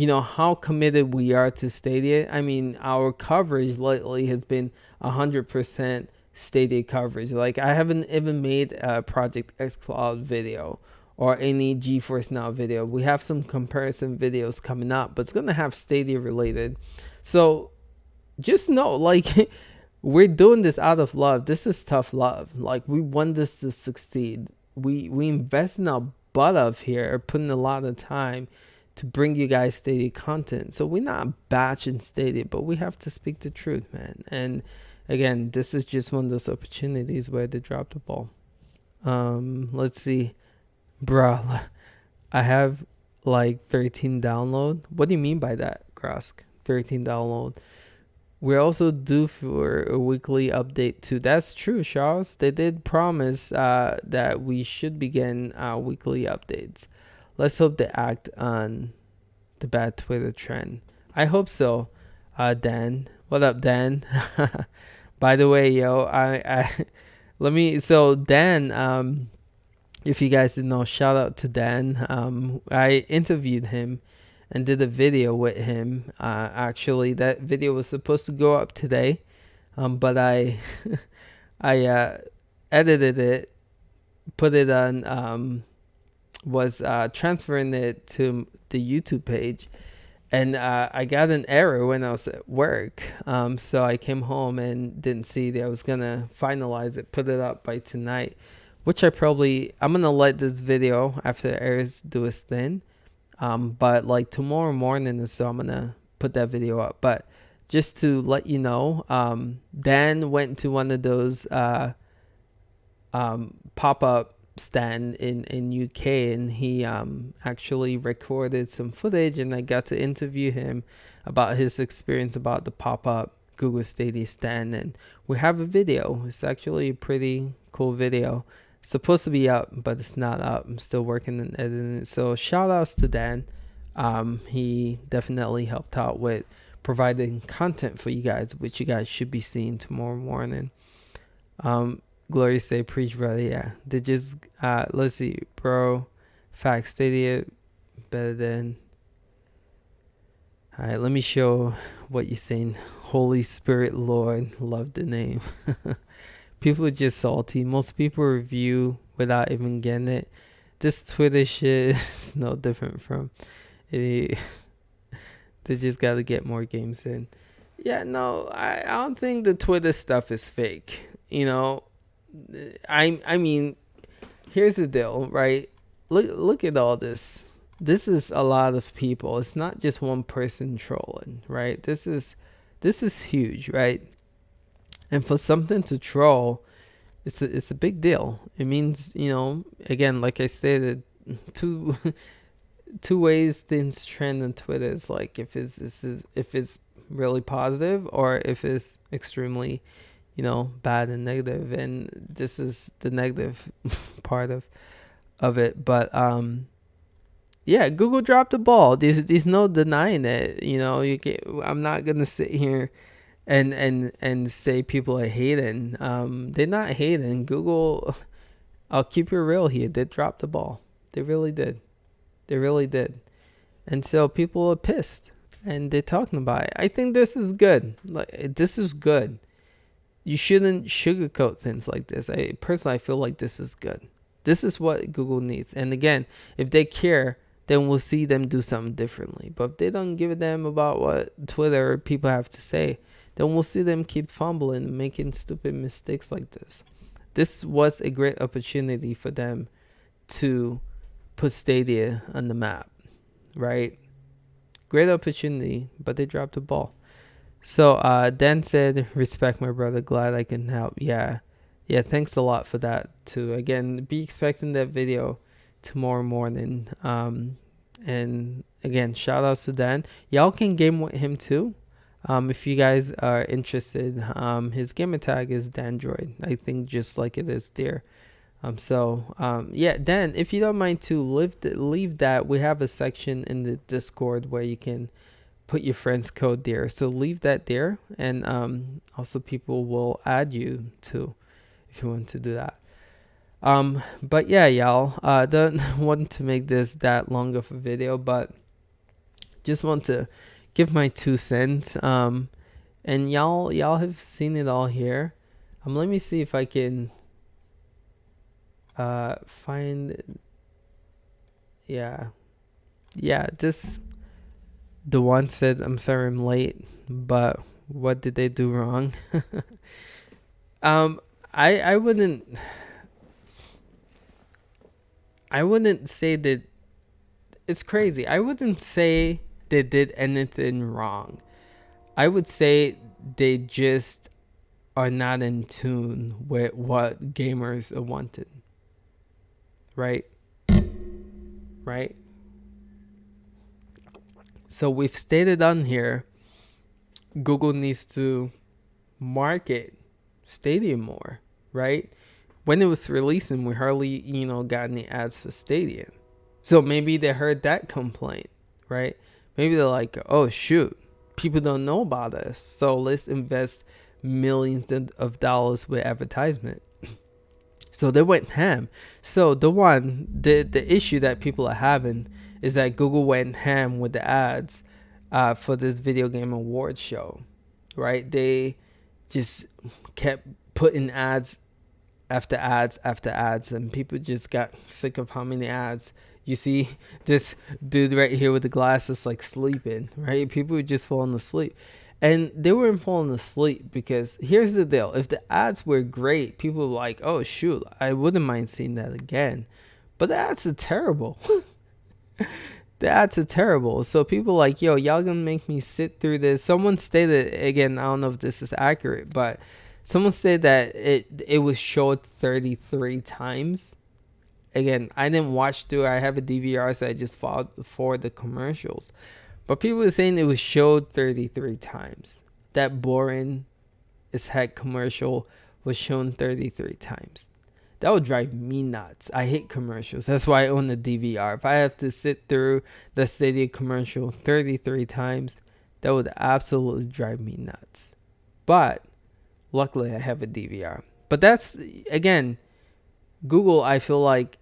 know, how committed we are to Stadia. I mean, our coverage lately has been 100% Stadia coverage. Like, I haven't even made a Project xCloud video or any GeForce Now video. We have some comparison videos coming up, but it's gonna have Stadia related. So just know, like, we're doing this out of love. This is tough love. Like, we want this to succeed. We invest in our butt off here, putting a lot of time to bring you guys Stadia content. So we're not batching Stadia, but we have to speak the truth, man. And again, this is just one of those opportunities where they dropped the ball. Let's see. Bruh, I have like 13 download. What do you mean by that, Grosk? 13 download. We're also due for a weekly update too. That's true, Charles. They did promise that we should begin weekly updates. Let's hope they act on the bad Twitter trend. I hope so. Dan, what up, Dan? By the way, yo, so Dan, if you guys didn't know, shout out to Dan. I interviewed him and did a video with him. Actually, that video was supposed to go up today, but I edited it, put it on, was transferring it to the YouTube page, and I got an error when I was at work. So I came home and didn't see that I was gonna finalize it, put it up by tonight, which I'm gonna let this video after it airs do its thing. But like tomorrow morning or so, I'm gonna put that video up. But just to let you know, Dan went to one of those pop-up stand in UK, and he actually recorded some footage, and I got to interview him about his experience about the pop-up Google Stadia stand, and we have a video. It's actually a pretty cool video. It's supposed to be up, but it's not up. I'm still working and editing it. So shout outs to Dan. He definitely helped out with providing content for you guys, which you guys should be seeing tomorrow morning. Glory say preach, brother. Yeah, they just let's see, bro. Fact, Stadia better than. All right, let me show what you're saying. Holy Spirit, Lord, love the name. People are just salty. Most people review without even getting it. This Twitter shit is no different from it. They just got to get more games in. Yeah, no, I don't think the Twitter stuff is fake. You know, I mean, here's the deal, right? Look at all this. This is a lot of people. It's not just one person trolling, right? This is huge, right? And for something to troll, it's a big deal. It means, you know, again, like I stated, two ways things trend on Twitter is like if it's really positive or if it's extremely, you know, bad and negative. And this is the negative part of it. But yeah, Google dropped the ball. There's no denying it. You know, I'm not gonna sit here and say people are hating. They're not hating. Google, I'll keep it real here. They dropped the ball. They really did. They really did. And so people are pissed and they're talking about it. I think this is good. Like, this is good. You shouldn't sugarcoat things like this. I feel like this is good. This is what Google needs. And again, if they care, then we'll see them do something differently. But if they don't give a damn about what Twitter or people have to say, then we'll see them keep fumbling and making stupid mistakes like this. This was a great opportunity for them to put Stadia on the map, right? Great opportunity, but they dropped the ball. So Dan said, respect my brother, glad I can help. Yeah, thanks a lot for that too. Again, be expecting that video tomorrow morning. And again, shout outs to Dan. Y'all can game with him too. If you guys are interested, his gamer tag is Dandroid. I think just like it is there. Yeah, Dan, if you don't mind to leave that, we have a section in the Discord where you can put your friend's code there. So leave that there, and also people will add you too if you want to do that. But yeah, y'all, don't want to make this that long of a video, but just want to give my 2 cents. And y'all have seen it all here. Let me see if I can find. Yeah, this the one said, I'm sorry I'm late, but what did they do wrong? I wouldn't say that. It's crazy. I wouldn't say they did anything wrong. I would say they just are not in tune with what gamers are wanting. Right? So we've stated on here, Google needs to market Stadia more, right? When it was releasing, we hardly, got any ads for Stadia. So maybe they heard that complaint, right? Maybe they're like, oh shoot, people don't know about us, so let's invest millions of dollars with advertisement. So they went ham. So the issue that people are having is that Google went ham with the ads for this video game awards show, right? They just kept putting ads after ads after ads, and people just got sick of how many ads. You see this dude right here with the glasses like sleeping, right? People were just falling asleep. And they weren't falling asleep because here's the deal. If the ads were great, people were like, oh, shoot, I wouldn't mind seeing that again. But the ads are terrible. The ads are terrible. So people like, yo, y'all gonna make me sit through this. Someone stated, again, I don't know if this is accurate, but someone said that it was showed 33 times. Again, I didn't watch through. I have a DVR, so I just followed for the commercials. But people were saying it was showed 33 times. That boring as heck commercial was shown 33 times. That would drive me nuts. I hate commercials. That's why I own the DVR. If I have to sit through the Stadia commercial 33 times, that would absolutely drive me nuts. But luckily, I have a DVR. But that's, again, Google, I feel like,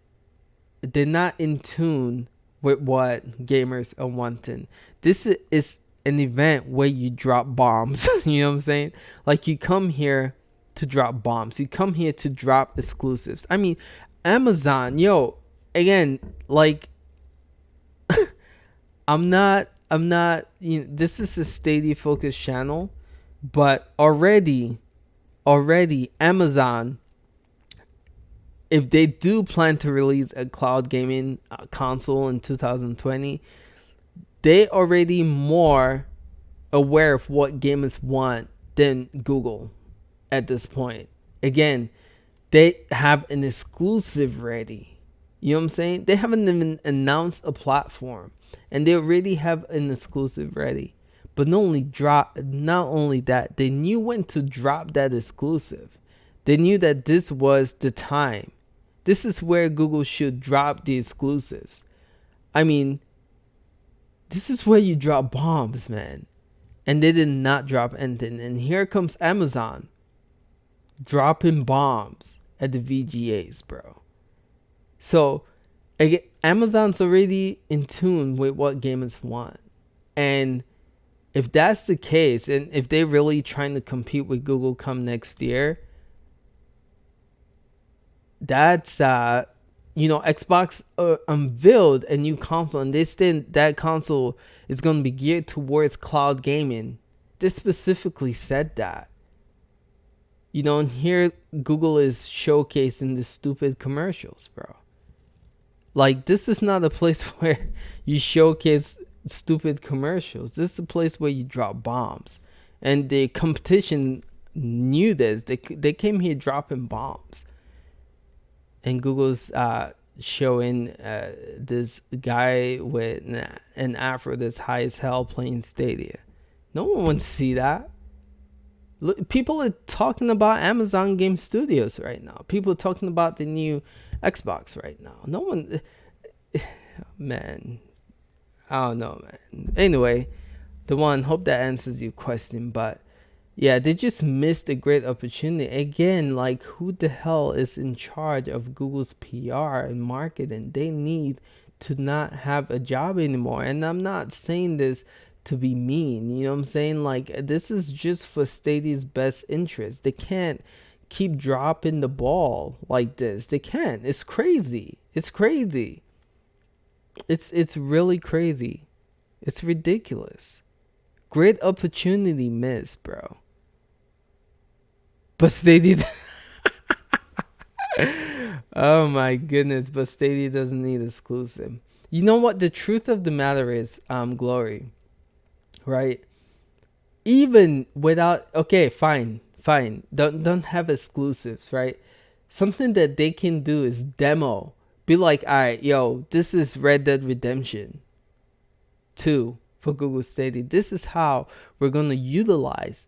they're not in tune with what gamers are wanting. This is an event where you drop bombs. You know what I'm saying? Like, you come here to drop bombs. You come here to drop exclusives. I mean, Amazon, yo, again, like, I'm not, this is a Stadia focused channel, but already, Amazon, if they do plan to release a cloud gaming console in 2020, they already more aware of what gamers want than Google at this point. Again, they have an exclusive ready. You know what I'm saying? They haven't even announced a platform, and they already have an exclusive ready. But not only that, they knew when to drop that exclusive. They knew that this was the time. This is where Google should drop the exclusives. I mean, this is where you drop bombs, man. And they did not drop anything. And here comes Amazon dropping bombs at the VGAs, bro. So, again, Amazon's already in tune with what gamers want. And if that's the case, and if they're really trying to compete with Google come next year, that's Xbox unveiled a new console, and they said that console is going to be geared towards cloud gaming. They specifically said that. And here Google is showcasing the stupid commercials, bro. Like, this is not a place where you showcase stupid commercials. This is a place where you drop bombs, and the competition knew this. They came here dropping bombs. And Google's showing this guy with an afro that's high as hell playing Stadia. No one wants to see that. Look, people are talking about Amazon Game Studios right now. People are talking about the new Xbox right now. No one... Man. I don't know, man. Anyway, hope that answers your question, but... yeah, they just missed a great opportunity. Again, like, who the hell is in charge of Google's PR and marketing? They need to not have a job anymore. And I'm not saying this to be mean. You know what I'm saying? Like, this is just for Stadia's best interest. They can't keep dropping the ball like this. They can't. It's crazy. It's crazy. It's really crazy. It's ridiculous. Great opportunity missed, bro. But Stadia... oh my goodness, but Stadia doesn't need exclusive. You know what? The truth of the matter is, Glory, right? Even without... okay, fine. Don't have exclusives, right? Something that they can do is demo. Be like, all right, yo, this is Red Dead Redemption 2 for Google Stadia. This is how we're going to utilize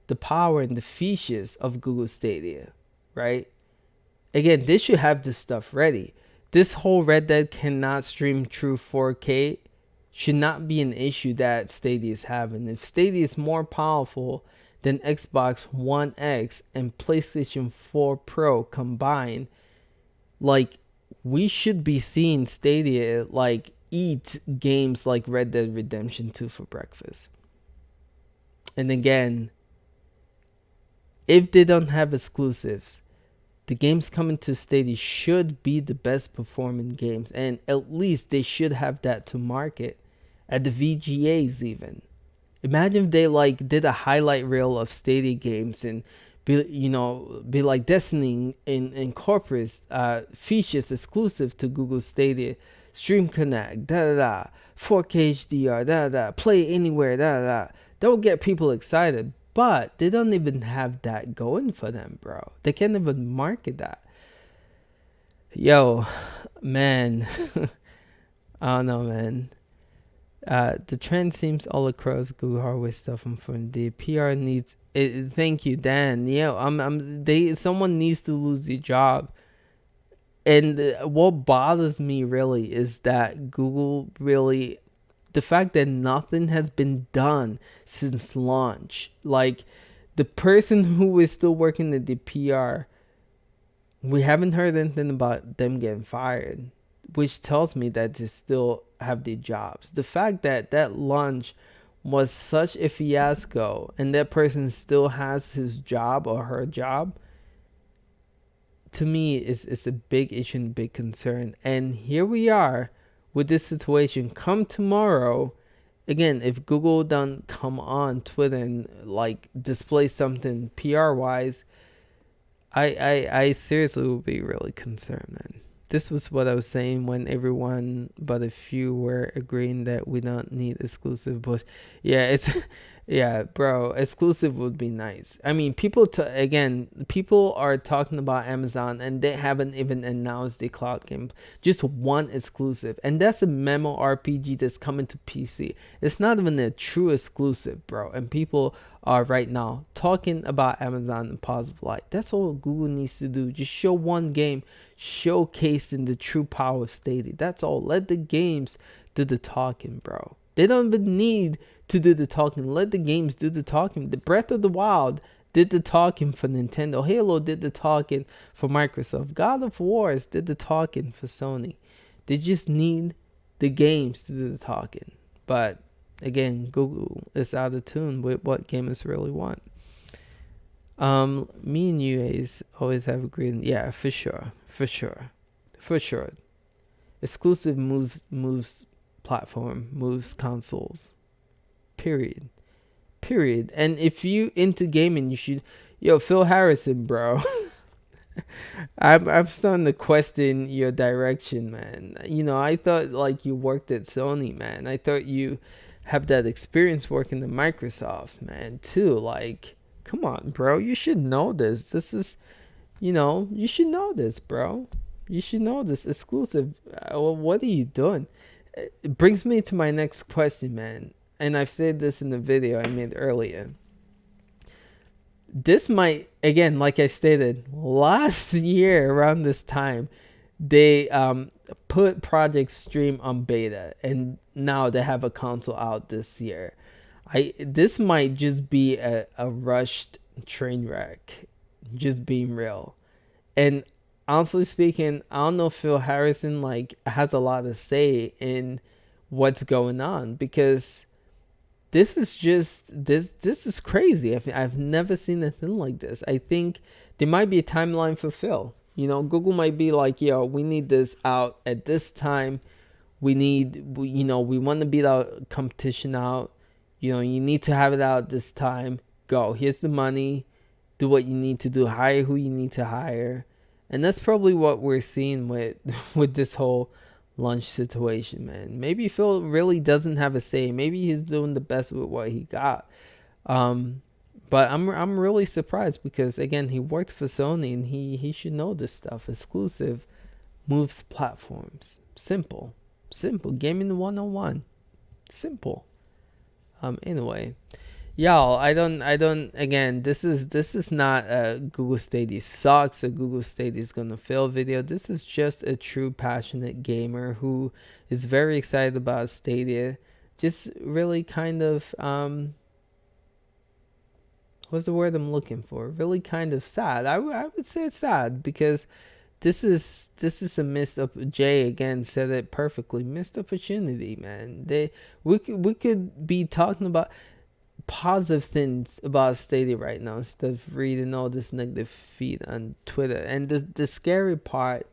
the power and the features of Google Stadia, right? Again, they should have this stuff ready. This whole Red Dead cannot stream true 4K should not be an issue that Stadia is having. If Stadia is more powerful than Xbox One X and PlayStation 4 Pro combined, like, we should be seeing Stadia like eat games like Red Dead Redemption 2 for breakfast. And again, if they don't have exclusives, the games coming to Stadia should be the best performing games, and at least they should have that to market at the VGAs even. Imagine if they like did a highlight reel of Stadia games and be like Destiny incorporates features exclusive to Google Stadia, Stream Connect, da da da, 4K HDR, da da da, play anywhere, da da da. They'll get people excited, but they don't even have that going for them, bro. They can't even market that. Yo, man, I don't know, man. The trend seems all across Google hardware stuff and from the PR needs it, thank you, Dan. Yeah, someone needs to lose their job. And what bothers me really is that Google really, the fact that nothing has been done since launch. Like, the person who is still working at the PR, we haven't heard anything about them getting fired, which tells me that they still have their jobs. The fact that that launch was such a fiasco and that person still has his job or her job, to me is a big issue and big concern. And here we are with this situation. Come tomorrow, again, if Google don't come on Twitter and like display something PR wise, I seriously will be really concerned, man. This was what I was saying when everyone but a few were agreeing that we don't need exclusive. But yeah, it's yeah, bro, exclusive would be nice. I mean, people are talking about Amazon and they haven't even announced the cloud game. Just one exclusive, and that's a memo RPG that's coming to PC. It's not even a true exclusive, bro. And people are right now talking about Amazon in positive light. That's all Google needs to do. Just show one game showcasing the true power of Stadia. That's all. Let the games do the talking, bro. They don't even need to do the talking. Let the games do the talking. The Breath of the Wild did the talking for Nintendo. Halo did the talking for Microsoft. God of Wars did the talking for Sony. They just need the games to do the talking. But again, Google is out of tune with what gamers really want. Me and you always have agreed. Yeah, for sure. Exclusive moves platform, moves consoles. Period. And if you into gaming, you should. Yo, Phil Harrison, bro. I'm starting to question your direction, man. You know, I thought like you worked at Sony, man. I thought you have that experience working at Microsoft, man, too. Like, come on, bro. You should know this. This is, you should know this, bro. You should know this. Exclusive. What are you doing? It brings me to my next question, man. And I've said this in the video I made earlier. This might, again, like I stated, last year around this time, they put Project Stream on beta, and now they have a console out this year. This might just be a rushed train wreck, just being real. And honestly speaking, I don't know if Phil Harrison like has a lot to say in what's going on, because this is just this is crazy. I've never seen anything like this. I think there might be a timeline for Phil. Google might be like, yo, we need this out at this time. We want to beat our competition out. You need to have it out this time. Go. Here's the money. Do what you need to do. Hire who you need to hire. And that's probably what we're seeing with this whole launch situation, man. Maybe Phil really doesn't have a say. Maybe he's doing the best with what he got. But I'm really surprised because, again, he worked for Sony and he should know this stuff. Exclusive moves platforms. Simple. Gaming 101. Simple. Anyway, y'all, I don't. Again, this is not a Google Stadia sucks or Google Stadia is gonna fail video. This is just a true passionate gamer who is very excited about Stadia. Just really kind of what's the word I'm looking for? Really kind of sad. I would say it's sad because this is a missed up. Jay again said it perfectly. Missed opportunity, man. We could be talking about positive things about Stadia right now instead of reading all this negative feed on Twitter. And the scary part,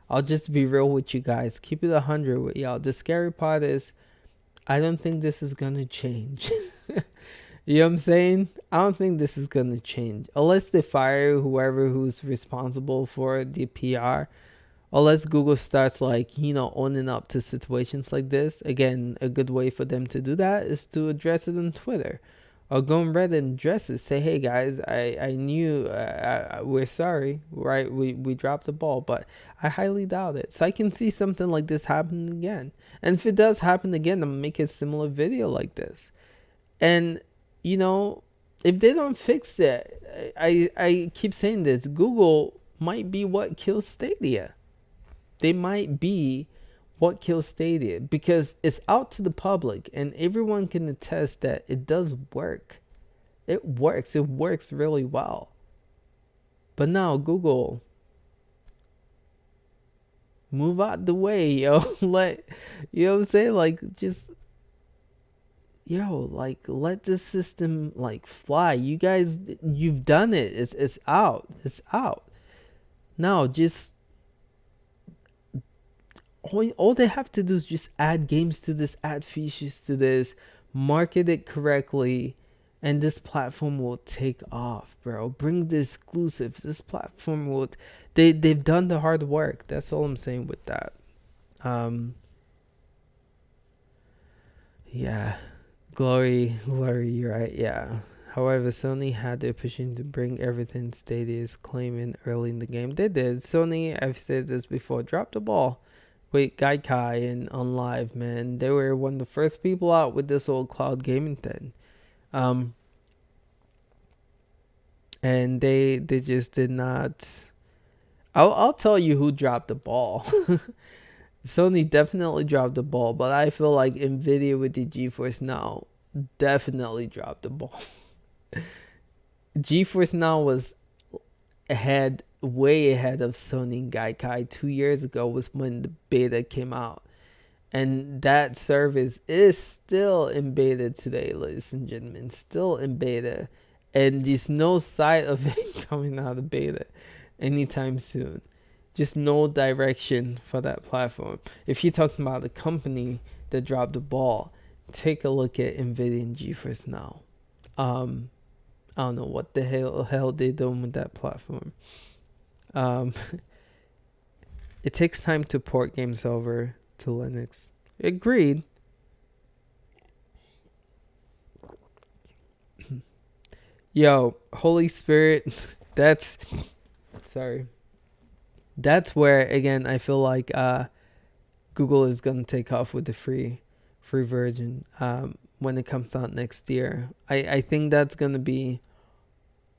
I'll just be real with you guys. Keep it 100 with y'all. The scary part is I don't think this is gonna change. You know what I'm saying? I don't think this is gonna change unless they fire whoever who's responsible for the PR, unless Google starts like, owning up to situations like this. Again, a good way for them to do that is to address it on Twitter, or go on Reddit and address it. Say, hey guys, I knew, we're sorry, right? We dropped the ball, but I highly doubt it. So I can see something like this happening again. And if it does happen again, I'm gonna make a similar video like this. And you know, if they don't fix it, I keep saying this, Google might be what kills Stadia. They might be what kills Stadia, because it's out to the public and everyone can attest that it does work. It works. It works really well. But now Google, move out the way, yo. Let, you know what I'm saying? Like, just, like, let the system like fly. You guys, you've done it. It's out. It's out. Now just all they have to do is just add games to this, add features to this, market it correctly, and this platform will take off, bro. Bring the exclusives. This platform will, they've done the hard work. That's all I'm saying with that. Yeah. Glory, you're right, yeah. However, Sony had the opportunity to bring everything Stadia is claiming early in the game. They did. Sony, I've said this before, dropped the ball with Gaikai and on live, man. They were one of the first people out with this old cloud gaming thing. And they just did not. I'll tell you who dropped the ball. Sony definitely dropped the ball, but I feel like Nvidia with the GeForce Now definitely dropped the ball. GeForce Now was way ahead of Sony and Gaikai. 2 years ago was when the beta came out. And that service is still in beta today, ladies and gentlemen. Still in beta. And there's no sight of it coming out of beta anytime soon. Just no direction for that platform. If you're talking about the company that dropped the ball, take a look at Nvidia and GeForce Now. I don't know what the hell they doing with that platform. It takes time to port games over to Linux. Agreed. Yo, Holy Spirit, that's where again I feel like Google is gonna take off with the free version when it comes out next year. I think that's gonna be,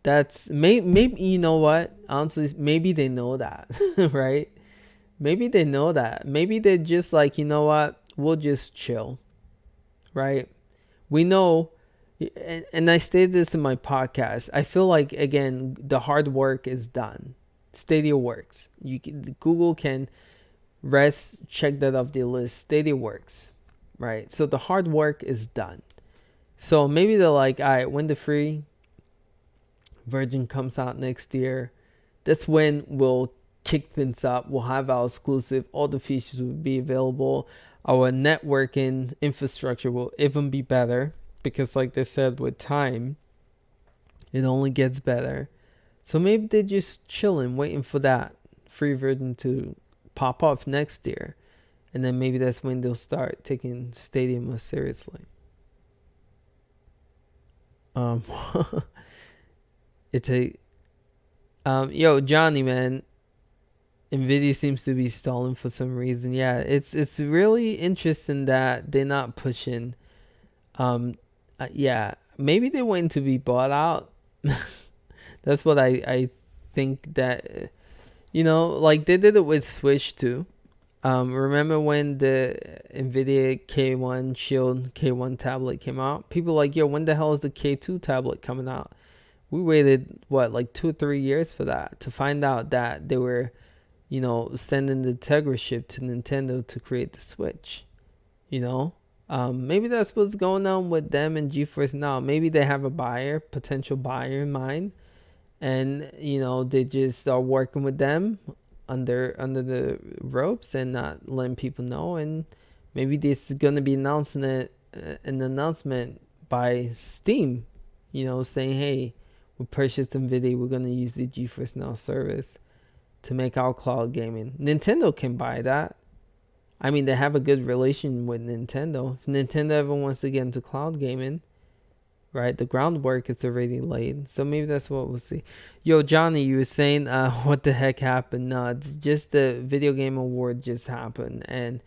maybe you know what, honestly, maybe they know that. Right, maybe they know that. Maybe they're just like, you know what, we'll just chill, right? We know, and I stated this in my podcast, I feel like again the hard work is done. Stadia works. Google can rest, check that off the list. Stadia works, right? So the hard work is done. So maybe they're like, all right, when the free version comes out next year, that's when we'll kick things up. We'll have our exclusive. All the features will be available. Our networking infrastructure will even be better, because like they said, with time, it only gets better. So maybe they're just chilling, waiting for that free version to pop off next year. And then maybe that's when they'll start taking Stadia more seriously. Yo, Johnny, man, Nvidia seems to be stalling for some reason. Yeah, it's really interesting that they're not pushing. Yeah, maybe they're waiting to be bought out. That's what I think that, like they did it with Switch too. Remember when the Nvidia K1 Shield K1 tablet came out? People were like, yo, when the hell is the K2 tablet coming out? We waited, like 2 or 3 years for that, to find out that they were, sending the Tegra chip to Nintendo to create the Switch. Maybe that's what's going on with them and GeForce Now. Maybe they have a potential buyer in mind, and they just are working with them under the ropes and not letting people know. And maybe this is gonna be announcing an announcement by Steam, saying, hey, we purchased Nvidia, we're gonna use the GeForce Now service. to make our cloud gaming. Nintendo can buy that. I mean, they have a good relation with Nintendo. If Nintendo ever wants to get into cloud gaming, right? The groundwork is already laid. So maybe that's what we'll see. Yo, Johnny, you were saying, what the heck happened? No, just the Video Game Award just happened. And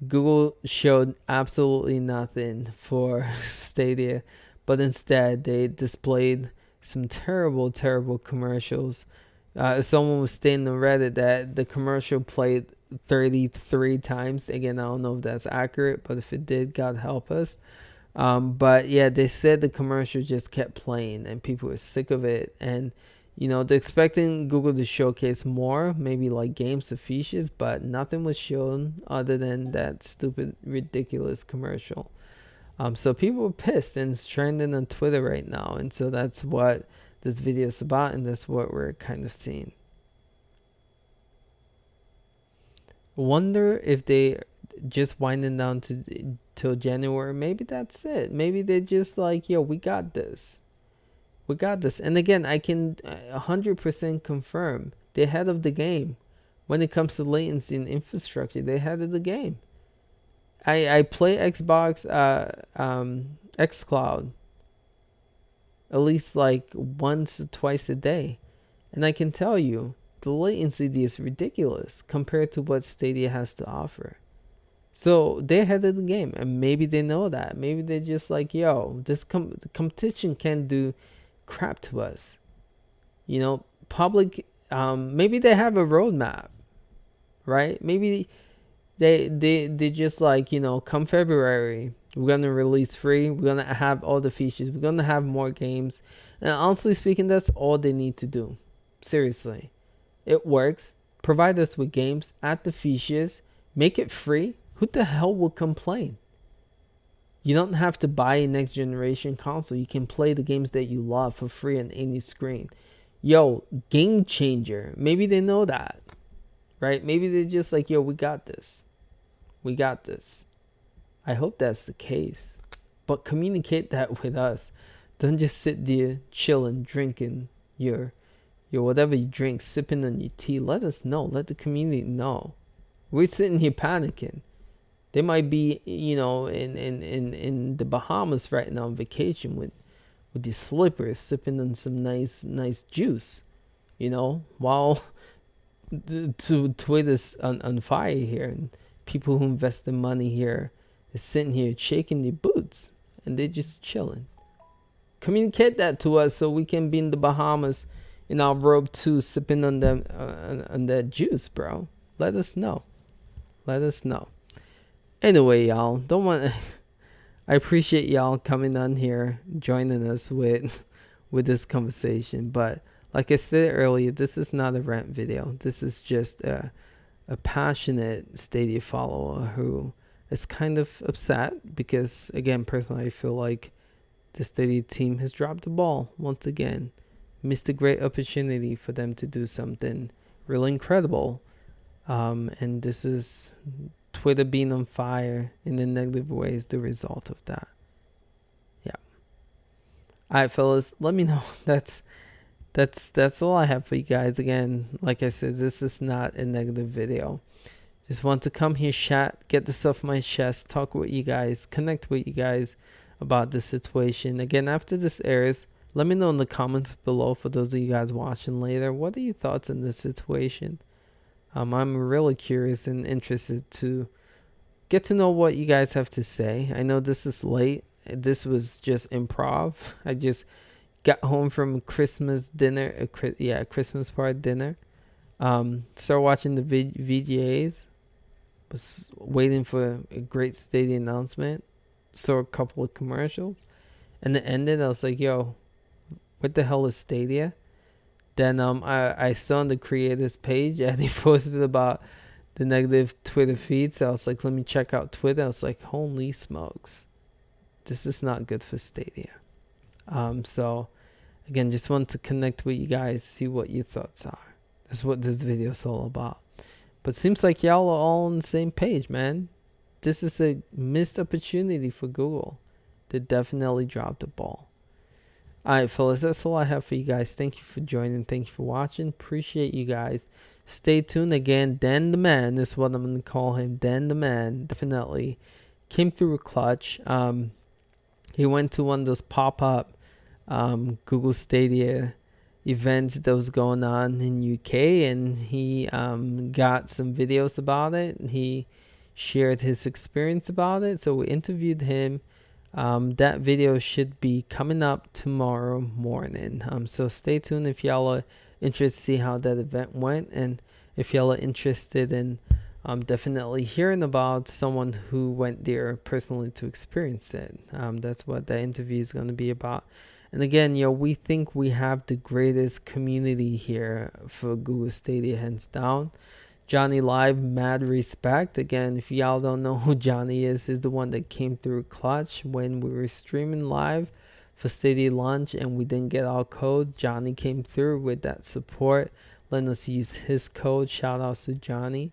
Google showed absolutely nothing for Stadia. But instead, they displayed some terrible, terrible commercials. Someone was stating on Reddit that the commercial played 33 times. Again, I don't know if that's accurate, but if it did, God help us. But yeah, they said the commercial just kept playing and people were sick of it. And, they're expecting Google to showcase more, maybe like games of features, but nothing was shown other than that stupid, ridiculous commercial. So people were pissed and it's trending on Twitter right now. And so that's what this video is about, and that's what we're kind of seeing. Wonder if they just winding down till January. Maybe that's it. Maybe they're just like, yo, we got this. We got this. And again, I can 100% confirm they're ahead of the game. When it comes to latency and infrastructure, they're ahead of the game. I play Xbox xCloud at least like once or twice a day. And I can tell you, the latency is ridiculous compared to what Stadia has to offer. So they're ahead of the game, and maybe they know that. Maybe they're just like, yo, this competition can't do crap to us. Public, maybe they have a roadmap, right? Maybe they just like, come February, we're going to release free. We're going to have all the features. We're going to have more games. And honestly speaking, that's all they need to do. Seriously. It works. Provide us with games, add the features, make it free. Who the hell will complain? You don't have to buy a next generation console. You can play the games that you love for free on any screen. Yo, game changer. Maybe they know that, right? Maybe they're just like, yo, we got this. We got this. I hope that's the case. But communicate that with us. Don't just sit there chilling, drinking your whatever you drink, sipping on your tea. Let us know. Let the community know. We're sitting here panicking. They might be, in the Bahamas right now on vacation with these slippers, sipping on some nice juice, while Twitter's on fire here, and people who invest their money here is sitting here shaking their boots, and they're just chilling. Communicate that to us so we can be in the Bahamas in our robe too, sipping on them on that juice, bro. Let us know. Let us know. Anyway, y'all, I appreciate y'all coming on here, joining us with this conversation. But like I said earlier, this is not a rant video. This is just a passionate Stadia follower who is kind of upset because, again, personally, I feel like the Stadia team has dropped the ball once again. Missed a great opportunity for them to do something really incredible. And this is Twitter being on fire in a negative way is the result of that. Yeah. All right, fellas, let me know. That's all I have for you guys. Again, like I said, this is not a negative video. Just want to come here, chat, get this off my chest, talk with you guys, connect with you guys about the situation. Again, after this airs, let me know in the comments below for those of you guys watching later. What are your thoughts on this situation? I'm really curious and interested to get to know what you guys have to say. I know this is late. This was just improv. I just got home from Christmas dinner. Christmas party dinner. Started watching the VGAs. Was waiting for a great Stadia announcement. Saw a couple of commercials. And it ended. I was like, yo, what the hell is Stadia? Then I saw on the creators page and they posted about the negative Twitter feed. So I was like, let me check out Twitter. I was like, holy smokes. This is not good for Stadia. So again, just want to connect with you guys, see what your thoughts are. That's what this video is all about. But seems like y'all are all on the same page, man. This is a missed opportunity for Google. They definitely dropped the ball. Alright, fellas, that's all I have for you guys. Thank you for joining. Thank you for watching. Appreciate you guys. stay tuned. Again, Dan the Man is what I'm gonna call him. Dan the Man definitely came through clutch. He went to one of those pop-up Google Stadia events that was going on in UK, and he got some videos about it, and he shared his experience about it. So we interviewed him. That video should be coming up tomorrow morning. So stay tuned if y'all are interested to see how that event went, and if y'all are interested in definitely hearing about someone who went there personally to experience it. That's what that interview is going to be about. And again, we think we have the greatest community here for Google Stadia, hands down. Johnny Live, mad respect. Again, if y'all don't know who Johnny is the one that came through clutch when we were streaming live for Stadia launch and we didn't get our code. Johnny came through with that support, letting us use his code. Shout outs to Johnny.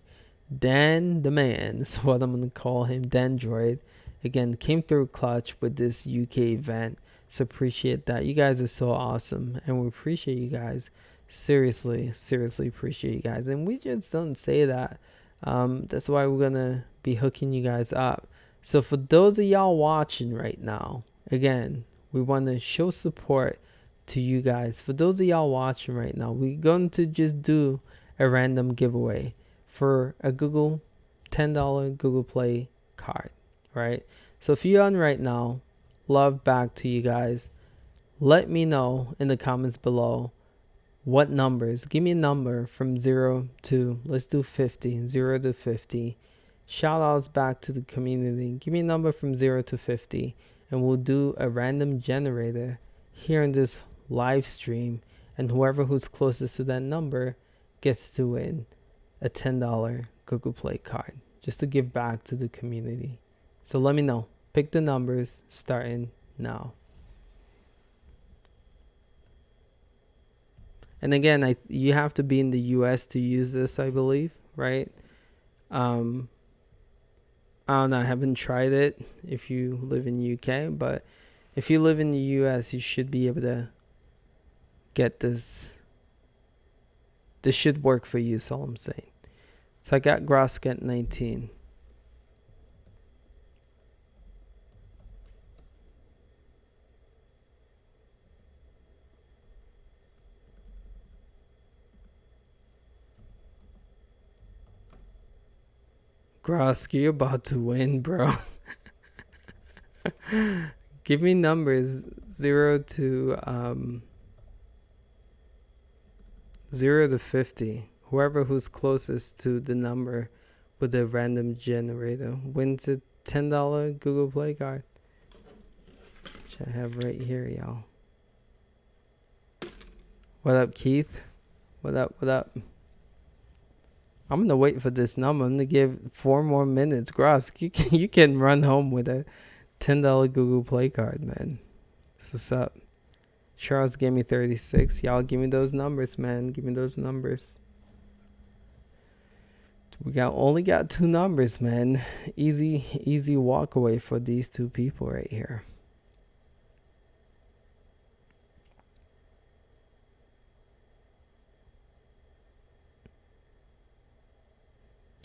Dan the Man is what I'm going to call him. Dandroid. Again, came through clutch with this UK event. So appreciate that. You guys are so awesome, and we appreciate you guys. Seriously appreciate you guys, and we just don't say that. That's why we're gonna be hooking you guys up. So for those of y'all watching right now, again, we want to show support to you guys. For those of y'all watching right now, we're going to just do a random giveaway for a Google $10 Google Play card, right? So if you're on right now, love back to you guys. Let me know in the comments below what numbers. Give me a number from 0 to, let's do 50. 0 to 50. Shout outs back to the community. Give me a number from 0 to 50, and we'll do a random generator here in this live stream, and whoever who's closest to that number gets to win a $10 Google Play card, just to give back to the community. So let me know. Pick the numbers starting now. And again, you have to be in the US to use this, I believe, right? I don't know, I haven't tried it if you live in UK, but if you live in the US, you should be able to get this. This should work for you, is all I'm saying. So I got Grosket 19. Grosky, you're about to win, bro. Give me numbers 0 to 50. Whoever who's closest to the number with a random generator wins a $10 Google Play card, which I have right here, y'all. What up, Keith? What up? I'm gonna wait for this number. I'm gonna give 4 more minutes. Gross, you can run home with a $10 Google Play card, man. That's what's up. Charles gave me 36. Y'all give me those numbers, man. Give me those numbers. We only got 2 numbers, man. Easy walk away for these 2 people right here.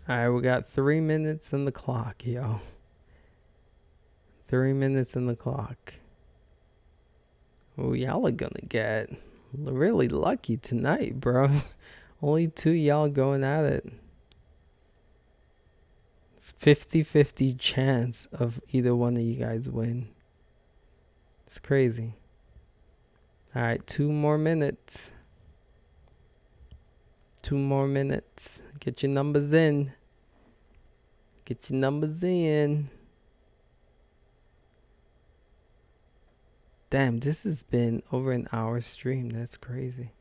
Alright, we got 3 minutes on the clock, yo. 3 minutes on the clock. Oh, y'all are gonna get really lucky tonight, bro. Only 2 y'all going at it. It's 50-50 chance of either one of you guys win. It's crazy. Alright, 2 more minutes. 2 more minutes. Get your numbers in. Get your numbers in. Damn, this has been over an hour stream. That's crazy.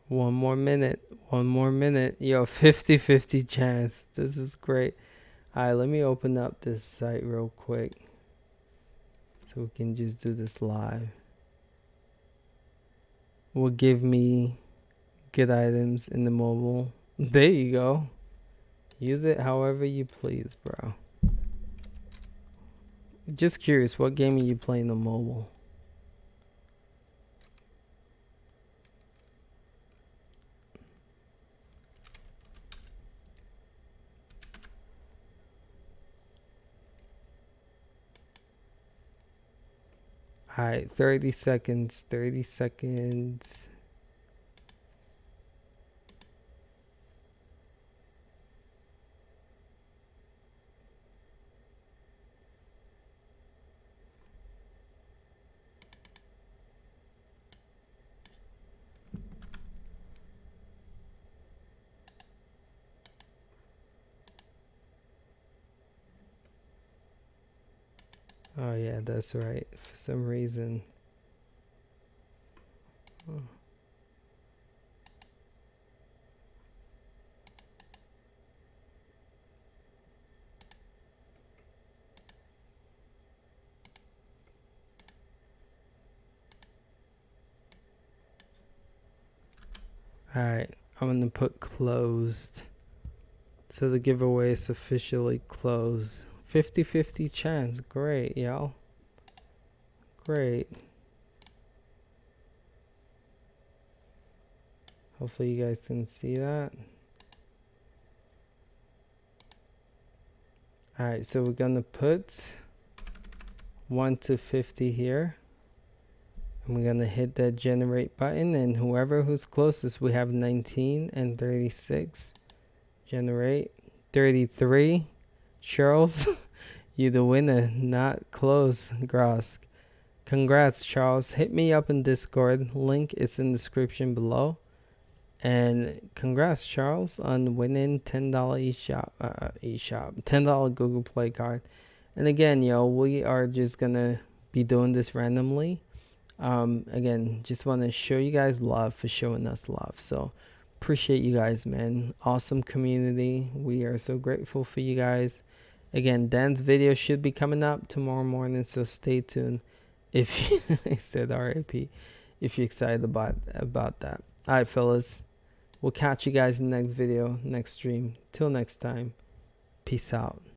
One more minute. Yo, 50-50 chance. This is great. Alright, let me open up this site real quick, so we can just do this live. Will give me good items in the mobile. There you go. Use it however you please, bro. Just curious, what game are you playing on mobile? Alright, 30 seconds, 30 seconds. Oh yeah, that's right. For some reason. Oh. Alright, I'm gonna put closed. So the giveaway is officially closed. 50-50 chance. Great, y'all. Great. Hopefully you guys can see that. Alright, so we're gonna put 1 to 50 here. And we're gonna hit that generate button, and who's closest, we have 19 and 36. Generate. 33. Charles, you the winner. Not close, Grosk. Congrats, Charles. Hit me up in Discord. Link is in the description below. And congrats, Charles, on winning $10 eShop, $10 Google Play card. And again, we are just gonna be doing this randomly. Again, just want to show you guys love for showing us love. So appreciate you guys, man. Awesome community. We are so grateful for you guys. Again, Dan's video should be coming up tomorrow morning, so stay tuned. If you I said RIP, if you're excited about that. All right, fellas. We'll catch you guys in the next video, next stream. Till next time. Peace out.